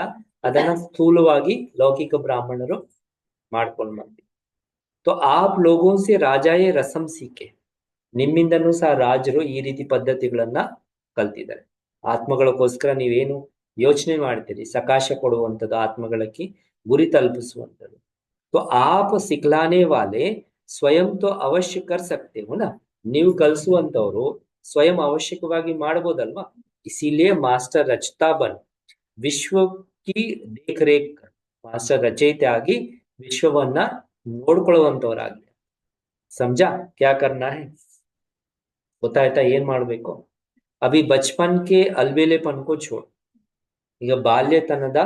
ಅದನ್ನ ಸ್ಥೂಲವಾಗಿ ಲೌಕಿಕ ಬ್ರಾಹ್ಮಣರು ಮಾಡ್ಕೊಂಡು ಬಂದಿದ್ದಾರೆ. तो आप लोगों से राजाए रसम सीखे. ನಿಮ್ಮಿಂದನೂ ಸಹ ರಾಜರು ಈ ರೀತಿ ಪದ್ಧತಿಗಳನ್ನ ಕಲ್ತಿದ್ದಾರೆ. ಆತ್ಮಗಳಿಗೋಸ್ಕರ ನೀವೇನು ಯೋಚನೆ ಮಾಡ್ತೀರಿ, ಸಕಾಶ ಕೊಡುವಂಥದ್ದು, ಆತ್ಮಗಳಿಗೆ ಗುರಿ ತಲುಪಿಸುವಂಥದ್ದು. तो आप सिखलाने वाले स्वयं तो अवश्य कर सकते हो ना. ನೀವು ಕಲಿಸುವಂತವ್ರು ಸ್ವಯಂ ಅವಶ್ಯಕವಾಗಿ ಮಾಡಬಹುದಲ್ವಾ. इसीलिए मास्टर रचता बन विश्व की देख रेख. ಮಾಸ್ಟರ್ ರಚಯಿತೆ ಆಗಿ ವಿಶ್ವವನ್ನ ನೋಡ್ಕೊಳ್ಳುವಂತವರಾಗಿ. समझा क्या करना है? ಗೊತ್ತಾಯ್ತಾ ಏನ್ ಮಾಡ್ಬೇಕು? ಅಭಿ ಬಚ್ಪನ್ ಕೆ ಅಲ್ಬೇಲೆಪನ್ ಕೋ ಛೋಡ್. ಈಗ ಬಾಲ್ಯತನದ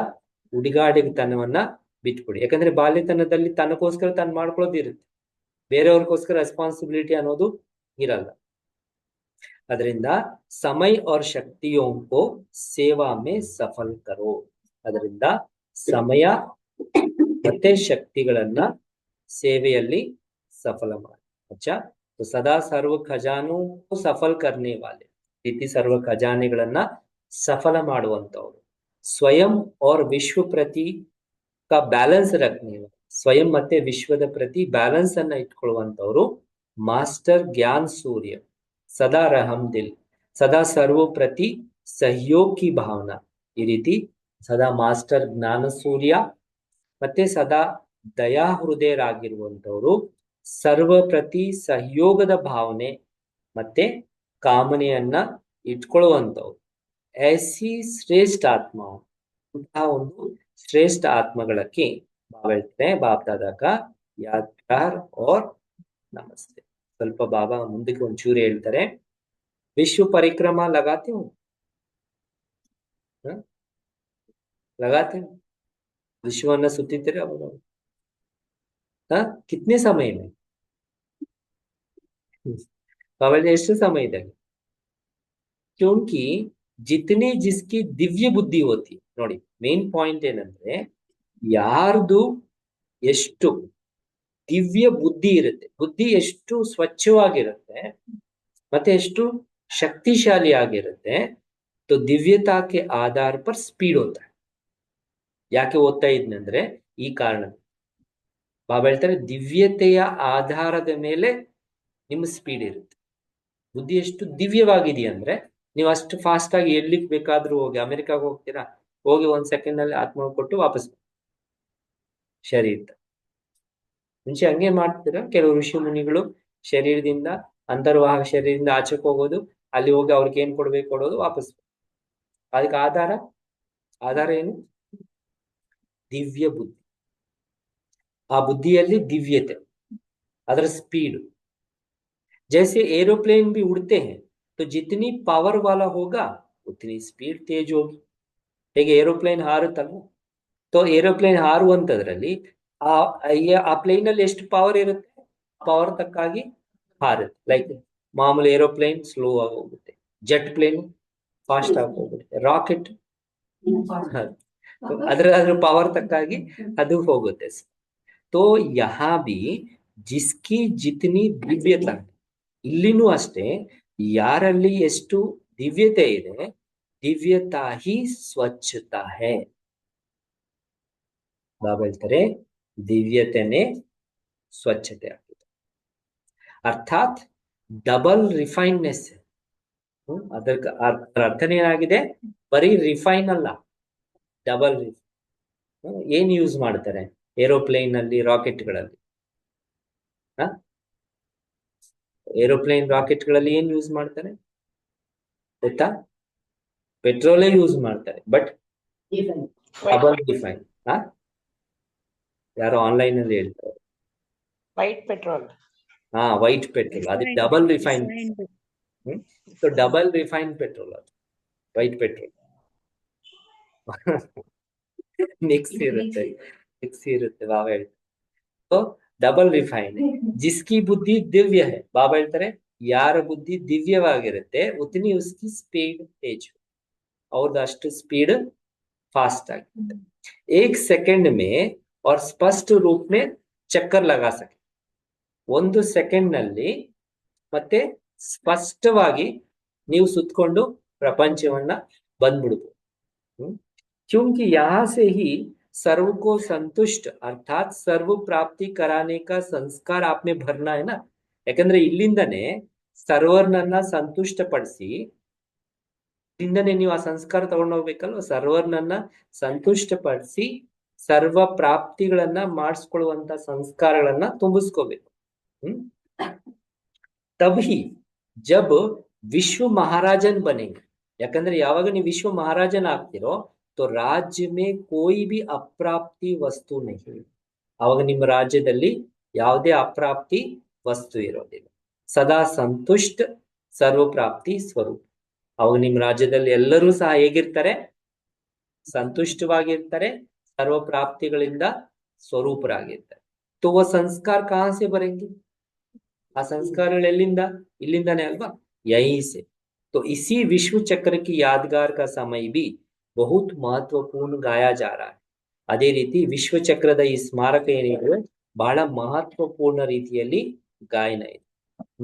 ಉಡಿಗಾಡಿತನವನ್ನ ಬಿಟ್ಬಿಡಿ. ಯಾಕಂದ್ರೆ ಬಾಲ್ಯತನದಲ್ಲಿ ತನಗೋಸ್ಕರ ತಾನು ಮಾಡ್ಕೊಳ್ಳೋದಿರುತ್ತೆ, ಬೇರೆಯವ್ರಿಗೋಸ್ಕರ ರೆಸ್ಪಾನ್ಸಿಬಿಲಿಟಿ ಅನ್ನೋದು ಇರಲ್ಲ. ಅದರಿಂದ ಸಮಯ और शक्तियों को सेवा में सफल करो. ಅದರಿಂದ ಸಮಯ ಮತ್ತೆ ಶಕ್ತಿಗಳನ್ನ ಸೇವೆಯಲ್ಲಿ ಸಫಲ ಮಾಡಿ. अच्छा, तो सदा सर्व खजानों को सफल करने वाले ರೀತಿ ಸರ್ವ ಖಜಾನೆಗಳನ್ನ ಸಫಲ ಮಾಡುವಂತವ್ರು. ಸ್ವಯಂ और ವಿಶ್ವ ಪ್ರತಿ का ಬ್ಯಾಲೆನ್ಸ್ ರಖನೆ, ಸ್ವಯಂ ಮತ್ತೆ ವಿಶ್ವದ ಪ್ರತಿ ಬ್ಯಾಲೆನ್ಸ್ ಅನ್ನ ಇಟ್ಕೊಳ್ಳುವಂತವ್ರು ಮಾಸ್ಟರ್ ಜ್ಞಾನ್ ಸೂರ್ಯ, ಸದಾ ರಹಮ್ ದಿಲ್, ಸದಾ ಸರ್ವ ಪ್ರತಿ ಸಹಯೋಗ್ ಕಿ ಭಾವನಾ. ಈ ರೀತಿ ಸದಾ ಮಾಸ್ಟರ್ ಜ್ಞಾನ ಸೂರ್ಯ ಮತ್ತೆ ಸದಾ ದಯಾ ಹೃದಯರಾಗಿರುವಂತವ್ರು, ಸರ್ವ ಪ್ರತಿ ಸಹಯೋಗದ ಭಾವನೆ ಮತ್ತೆ ಕಾಮನೆಯನ್ನ ಇಟ್ಕೊಳ್ಳುವಂತವ್ರು. ऐसी ಶ್ರೇಷ್ಠ ಆತ್ಮ, ಇಂತಹ ಒಂದು ಶ್ರೇಷ್ಠ ಆತ್ಮಗಳಕ್ಕೆ ಬಾಬಾ ಹೇಳ್ತಾರೆ, ಬಾಪ್ ದಾದಾ ಕಾ ಯಾದ್ ಪ್ಯಾರ್ और ನಮಸ್ತೆ. ಸ್ವಲ್ಪ ಬಾಬಾ ಮುಂದಕ್ಕೆ ಒಂಚೂರು ಹೇಳ್ತಾರೆ, ವಿಶ್ವ ಪರಿಕ್ರಮ लगाते हो, लगाते हो, ವಿಶ್ವವನ್ನ ಸುತ್ತಿದ್ದೀರಾ कितने समय में, ಬಾಬಾ ಎಷ್ಟು ಸಮಯದಲ್ಲಿ. क्योंकि जितनी जिसकी ದಿವ್ಯ ಬುದ್ಧಿ ಹೋತಿ, ನೋಡಿ ಮೇನ್ ಪಾಯಿಂಟ್ ಏನಂದ್ರೆ, ಯಾರ್ದು ಎಷ್ಟು ದಿವ್ಯ ಬುದ್ಧಿ ಇರುತ್ತೆ, ಬುದ್ಧಿ ಎಷ್ಟು ಸ್ವಚ್ಛವಾಗಿರುತ್ತೆ ಮತ್ತೆ ಎಷ್ಟು ಶಕ್ತಿಶಾಲಿ ಆಗಿರುತ್ತೆ, तो दिव्यता के आधार पर स्पीड होता है. ಯಾಕೆ ಓದ್ತಾ ಇದ್ನಂದ್ರೆ ಈ ಕಾರಣ. ಬಾಬಾ ಹೇಳ್ತಾರೆ ದಿವ್ಯತೆಯ ಆಧಾರದ ಮೇಲೆ ನಿಮ್ಮ ಸ್ಪೀಡ್ ಇರುತ್ತೆ. ಬುದ್ಧಿ ಎಷ್ಟು ದಿವ್ಯವಾಗಿದೆಯಂದ್ರೆ ನೀವು ಅಷ್ಟು ಫಾಸ್ಟ್ ಆಗಿ ಎಲ್ಲಿಗೆ ಬೇಕಾದ್ರೂ ಹೋಗಿ, ಅಮೆರಿಕಾಗ ಹೋಗ್ತೀರಾ, ಹೋಗಿ 1 ಸೆಕೆಂಡ್ ನಲ್ಲಿ ಆತ್ಮ ಕೊಟ್ಟು ವಾಪಸ್ ಶರೀರ. ಮುಂಚೆ ಹಂಗೆ ಮಾಡ್ತೀರಾ, ಕೆಲವು ಋಷಿ ಮುನಿಗಳು ಶರೀರದಿಂದ ಅಂತರ್ವಾಹ ಶರೀರದಿಂದ ಆಚೆಗೆ ಹೋಗೋದು, ಅಲ್ಲಿ ಹೋಗಿ ಅವ್ರಿಗೆ ಏನ್ ಕೊಡ್ಬೇಕು ಕೊಡೋದು, ವಾಪಸ್. ಅದಕ್ಕೆ ಆಧಾರ ಏನು, ದಿವ್ಯ ಬುದ್ಧಿ. ಆ ಬುದ್ಧಿಯಲ್ಲಿ ದಿವ್ಯತೆ, ಅದರ ಸ್ಪೀಡ್. जैसे एरोप्लेन भी उड़ते हैं तो जितनी पावर वाला होगा उतनी स्पीड तेज होगी. ಹೇಗೆ ಏರೋಪ್ಲೇನ್ ಹಾರುತ್ತಲ್ವ, तो ಏರೋಪ್ಲೇನ್ ಹಾರುವಂತದ್ರಲ್ಲಿ ಆ ಪ್ಲೇನ್ ಅಲ್ಲಿ ಎಷ್ಟು ಪವರ್ ಇರುತ್ತೆ, ಪವರ್ ತಕ್ಕಾಗಿ ಹಾರುತ್ತೆ. ಲೈಕ್ ಮಾಮೂಲಿ ಏರೋಪ್ಲೇನ್ ಸ್ಲೋ ಆಗಿ ಹೋಗುತ್ತೆ, ಜೆಟ್ ಪ್ಲೇನ್ ಫಾಸ್ಟ್ ಆಗಿ ಹೋಗುತ್ತೆ, ರಾಕೆಟ್ ಅದ್ರ ಪವರ್ ತಕ್ಕಾಗಿ ಅದು ಹೋಗುತ್ತೆ. तो यहाँ भी जिसकी जितनी दिव्यता, ಇಲ್ಲಿನೂ ಅಷ್ಟೇ ಯಾರಲ್ಲಿ ಎಷ್ಟು ದಿವ್ಯತೆ ಇದೆ, ದಿವ್ಯತಾ ಹಿ ಸ್ವಚ್ಛತಾ ಹೈ. ಬಾಬಾ ಹೇಳ್ತಾರೆ ದಿವ್ಯತೆನೇ ಸ್ವಚ್ಛತೆ ಆಗಿದೆ. ಅರ್ಥಾತ್ ಡಬಲ್ ರಿಫೈನ್ನೆಸ್. ಅದರ ಅರ್ಥನೇನಾಗಿದೆ, ಬರೀ ರಿಫೈನ್ ಅಲ್ಲ, ಡಬಲ್ ರಿಫೈನ್. ಏನ್ ಯೂಸ್ ಮಾಡ್ತಾರೆ ಏರೋಪ್ಲೇನ್ ಅಲ್ಲಿ, ರಾಕೆಟ್ಗಳಲ್ಲಿ, ಏರೋಪ್ಲೇನ್ ರಾಕೆಟ್ಗಳಲ್ಲಿ ಏನ್ ಯೂಸ್ ಮಾಡ್ತಾರೆ ಗೊತ್ತಾ? ಪೆಟ್ರೋಲೇ ಯೂಸ್ ಮಾಡ್ತಾರೆ, ಬಟ್ ಡಬಲ್ ರಿಫೈನ್. ಯಾರೋ ಆನ್ಲೈನ್ ಅಲ್ಲಿ ಹೇಳ್ತಾರೆ ವೈಟ್ ಪೆಟ್ರೋಲ್. ವೈಟ್ ಪೆಟ್ರೋಲ್, ಅದು double refine. Double refine petrol, ಅದು ವೈಟ್ ಪೆಟ್ರೋಲ್. ಮಿಕ್ಸ್ ಇರುತ್ತೆ ಬಾಬಾ ಹೇಳ್ತಾರೆ. ಡಬಲ್ ರಿಫೈನ್ ಜಿಸ್ಕಿ ಬುದ್ಧಿ ದಿವ್ಯ ಹೈ. ಬಾಬಾ ಹೇಳ್ತಾರೆ ಯಾರ ಬುದ್ಧಿ ದಿವ್ಯವಾಗಿರುತ್ತೆ ಉತನಿ ಉಸ್ಕಿ ಸ್ಪೀಡ್ ತೇಜ್, ಅವ್ರದ್ದು ಅಷ್ಟು ಸ್ಪೀಡ್ ಫಾಸ್ಟ್ ಆಗಿರುತ್ತೆ. एक सेकंड में और स्पष्ट रूप में चक्कर लगा सके, 1 ಸೆಕೆಂಡ್ ನಲ್ಲಿ ಮತ್ತೆ ಸ್ಪಷ್ಟವಾಗಿ ನೀವು ಸುತ್ತಕೊಂಡು ಪ್ರಪಂಚವನ್ನ ಬಂದ್ಬಿಡ್ಬೋದು. क्योंकि यहाँ से ही सर्व को संतुष्ट अर्थात सर्व प्राप्ति कराने का संस्कार आप में भरना है ना. ಯಾಕಂದ್ರೆ ಇಲ್ಲಿಂದನೇ ಸರ್ವರ್ನನ್ನ ಸಂತುಷ್ಟ ಪಡಿಸಿ, ಇಲ್ಲಿಂದನೇ ನೀವು ಆ ಸಂಸ್ಕಾರ ತಗೊಂಡು ಹೋಗ್ಬೇಕಲ್ವ. ಸರ್ವರ್ನನ್ನ ಸಂತುಷ್ಟ ಪಡಿಸಿ ಸರ್ವ ಪ್ರಾಪ್ತಿಗಳನ್ನ ಮಾಡಿಸ್ಕೊಳ್ಳುವಂತ ಸಂಸ್ಕಾರಗಳನ್ನ ತುಂಬಿಸ್ಕೋಬೇಕು. ತಭಿ ಜಬ್ ವಿಶ್ವ ಮಹಾರಾಜನ್ ಬನೆಂಗೆ, ಯಾಕಂದ್ರೆ ಯಾವಾಗ ನೀವು ವಿಶ್ವ ಮಹಾರಾಜನ್ ಆಗ್ತಿರೋ तो राज्य में कोई भी ಅಪ್ರಾಪ್ತಿ ವಸ್ತು नहीं, ಆವಾಗ ನಿಮ್ಮ ರಾಜ್ಯದಲ್ಲಿ ಯಾವುದೇ ಅಪ್ರಾಪ್ತಿ ವಸ್ತು ಇರೋದಿಲ್ಲ. ಸದಾ ಸಂತುಷ್ಟ ಸರ್ವ ಪ್ರಾಪ್ತಿ ಸ್ವರೂಪ, ಅವಾಗ ನಿಮ್ಮ ರಾಜ್ಯದಲ್ಲಿ ಎಲ್ಲರೂ ಸಹ ಹೇಗಿರ್ತಾರೆ, ಸಂತುಷ್ಟವಾಗಿರ್ತಾರೆ, ಸರ್ವ ಪ್ರಾಪ್ತಿಗಳಿಂದ ಸ್ವರೂಪರಾಗಿರ್ತಾರೆ. तो वो संस्कार कहाँ से बनेंगे, ಆ ಸಂಸ್ಕಾರಗಳು ಎಲ್ಲಿಂದ, ಇಲ್ಲಿಂದಾನೇ ಅಲ್ವಾ, यहीं से. तो इसी विश्व चक्र की यादगार का समय भी बहुत महत्वपूर्ण गाया जा रहा है. ಅದೇ ರೀತಿ ವಿಶ್ವಚಕ್ರದ ಈ ಸ್ಮಾರಕ ಏನಿದೆ ಬಹಳ ಮಹತ್ವಪೂರ್ಣ ರೀತಿಯಲ್ಲಿ ಗಾಯನ ಇದೆ.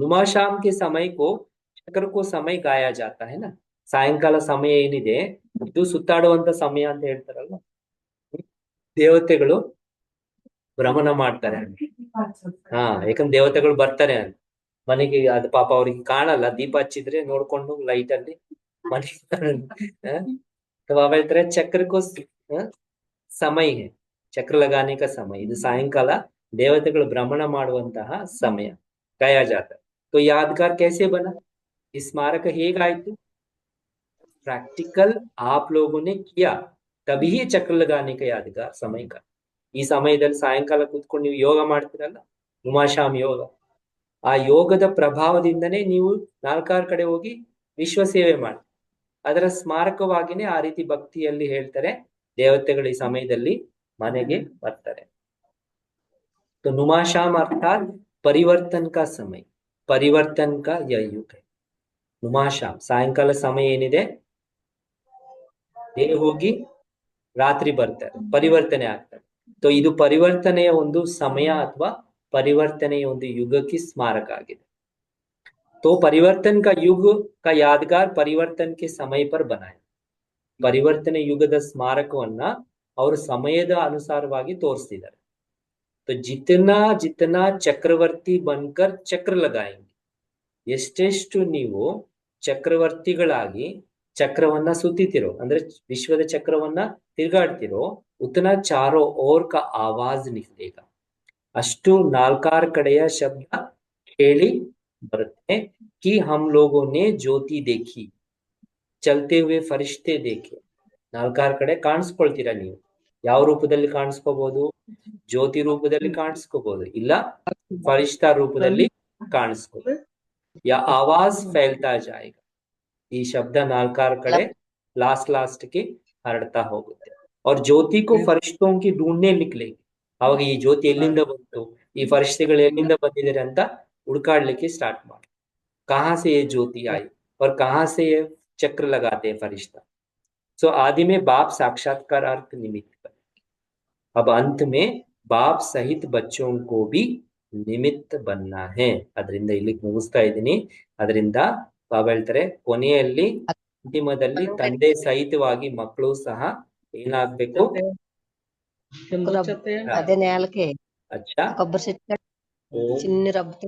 ನುಮಾಶಾಮ್ ಕೆ ಸಮಯ ಕೋ ಚಕ್ರ ಕೋ ಸಮಯ ಗಾಯ ಜಾತ है ना ಸಾಯಂಕಾಲ ಸಮಯ ಏನಿದೆ ಇದು ಸುತ್ತಾಡುವಂತ ಸಮಯ ಅಂತ ಹೇಳ್ತಾರಲ್ಲ. ದೇವತೆಗಳು ಭ್ರಮಣ ಮಾಡ್ತಾರೆ. ಯಾಕಂದ್ರೆ ದೇವತೆಗಳು ಬರ್ತಾರೆ ಅಂತ ಮನೆಗೆ. ಅದು ಪಾಪ ಅವ್ರಿಗೆ ಕಾಣಲ್ಲ, ದೀಪ ಹಚ್ಚಿದ್ರೆ ನೋಡ್ಕೊಂಡು ಲೈಟ್ ಅಲ್ಲಿ ಮನೆ तो आप ಹೇಳ್ತಾರೆ ಚಕ್ರಕ್ಕೂ ಸಮಯ है ಚಕ್ರ ಲಗಾನೆ का समय. ಇದು ಸಾಯಂಕಾಲ ದೇವತೆಗಳು ಭ್ರಮಣ ಮಾಡುವಂತಹ ಸಮಯ. ಕಯ ಜಾತ तो यादगार कैसे बना, ಈ ಸ್ಮಾರಕ ಹೇಗಾಯ್ತು? प्रैक्टिकल आप लोगों ने किया तभी ही चक्र लगाने का यादगार समय का. ಈ ಸಮಯದಲ್ಲಿ ಸಾಯಂಕಾಲ ಕೂತ್ಕೊಂಡು ನೀವು ಯೋಗ ಮಾಡ್ತೀರಲ್ಲ, ಉಮಾಶಾಮ್ ಯೋಗ, ಆ ಯೋಗದ ಪ್ರಭಾವದಿಂದನೇ ನೀವು ನಾಲ್ಕಾರು ಕಡೆ ಹೋಗಿ ವಿಶ್ವ ಸೇವೆ ಮಾಡಿ ಅದರ ಸ್ಮಾರಕವಾಗಿನೇ ಆ ರೀತಿ ಭಕ್ತಿಯಲ್ಲಿ ಹೇಳ್ತಾರೆ ದೇವತೆಗಳು ಈ ಸಮಯದಲ್ಲಿ ಮನೆಗೆ ಬರ್ತಾರೆ. तो नुमाशाम अर्थात परिवर्तन का समय, परिवर्तन का यह युग है. ನುಮಾಶಾಮ್ ಸಾಯಂಕಾಲ ಸಮಯ ಏನಿದೆ ಹೋಗಿ ರಾತ್ರಿ ಬರ್ತಾರೆ, ಪರಿವರ್ತನೆ ಆಗ್ತಾರೆ. तो ಇದು ಪರಿವರ್ತನೆಯ ಒಂದು ಸಮಯ ಅಥವಾ ಪರಿವರ್ತನೆಯ ಒಂದು ಯುಗಕ್ಕೆ ಸ್ಮಾರಕ ಆಗಿದೆ. तो परिवर्तन का युग का यादगार परिवर्तन के समय पर बनाए. ಪರಿವರ್ತನೆ ಯುಗದ ಸ್ಮಾರಕವನ್ನ ಅವರು ಸಮಯದ ಅನುಸಾರವಾಗಿ ತೋರಿಸ್ತಿದ್ದಾರೆ. तो जितना जितना ಚಕ್ರವರ್ತಿ बनकर ಚಕ್ರ लगाएंगे, ಎಷ್ಟೆಷ್ಟು ನೀವು ಚಕ್ರವರ್ತಿಗಳಾಗಿ ಚಕ್ರವನ್ನ ಸುತ್ತಿತಿರೋ ಅಂದ್ರೆ ವಿಶ್ವದ ಚಕ್ರವನ್ನ ತಿರುಗಾಡ್ತಿರೋ, ಉತನಾ ಚಾರೋ ಓರ್ ಕಾ ಆವಾಜ್ ನಿಕಲೇಗಾ, ಅಷ್ಟು ನಾಲ್ಕಾರು ಕಡೆಯ ಶಬ್ದ ಕೇಳಿ ಬರುತ್ತೆ. कि हम लोगों ने ज्योति देखी, चलते हुए फरिश्ते देखे. ನಾಲ್ಕಾರು ಕಡೆ ಕಾಣಿಸ್ಕೊಳ್ತೀರಾ ನೀವು. ಯಾವ ರೂಪದಲ್ಲಿ ಕಾಣಿಸ್ಕೋಬಹುದು? ಜ್ಯೋತಿ ರೂಪದಲ್ಲಿ ಕಾಣಿಸ್ಕೋಬಹುದು, ಇಲ್ಲ ಫರಿಶ್ತಾ ರೂಪದಲ್ಲಿ ಕಾಣಿಸ್ಕೋಬಹುದು. या आवाज फैलता जाएगा, ಈ ಶಬ್ದ ನಾಲ್ಕಾರು ಕಡೆ ಲಾಸ್ಟ್ ಗೆ ಹರಡ್ತಾ ಹೋಗುತ್ತೆ. और ज्योति को फरिश्तों की ढूंढने निकलेगी. ಅವಾಗ ಈ ಜ್ಯೋತಿ ಎಲ್ಲಿಂದ ಬಂತು, ಈ ಫರಿಶ್ತೆಗಳು ಎಲ್ಲಿಂದ ಬಂದಿದ್ದಾರೆ ಅಂತ ಹುಡುಕಾಡ್ಲಿಕ್ಕೆ ಸ್ಟಾರ್ಟ್ ಮಾಡಿ. कहाँ से ये ज्योति आई और कहाँ से ये चक्र लगाते हैं फरिश्ता. सो आदि में बाप साक्षात्कार अर्थ निमित्त बने. अब अंत में बाप सहित बच्चों को भी ನಿಮಿತ್ತ बनना है. ಅದರಿಂದ ಇಲ್ಲಿ ಮುಗಿಸ್ತಾ ಇದ್ದೀನಿ. ಅದರಿಂದ ಬಾಬಾ ಹೇಳ್ತಾರೆ ಕೊನೆಯಲ್ಲಿ ಅಂತಿಮದಲ್ಲಿ ತಂದೆ ಸಹಿತವಾಗಿ ಮಕ್ಕಳು ಸಹ ಏನಾಗ್ಬೇಕು? అదే నేలకి ಅಚ್ಚಾ కొబ్బరి చెట్టు చిన్ని రబ్బుతో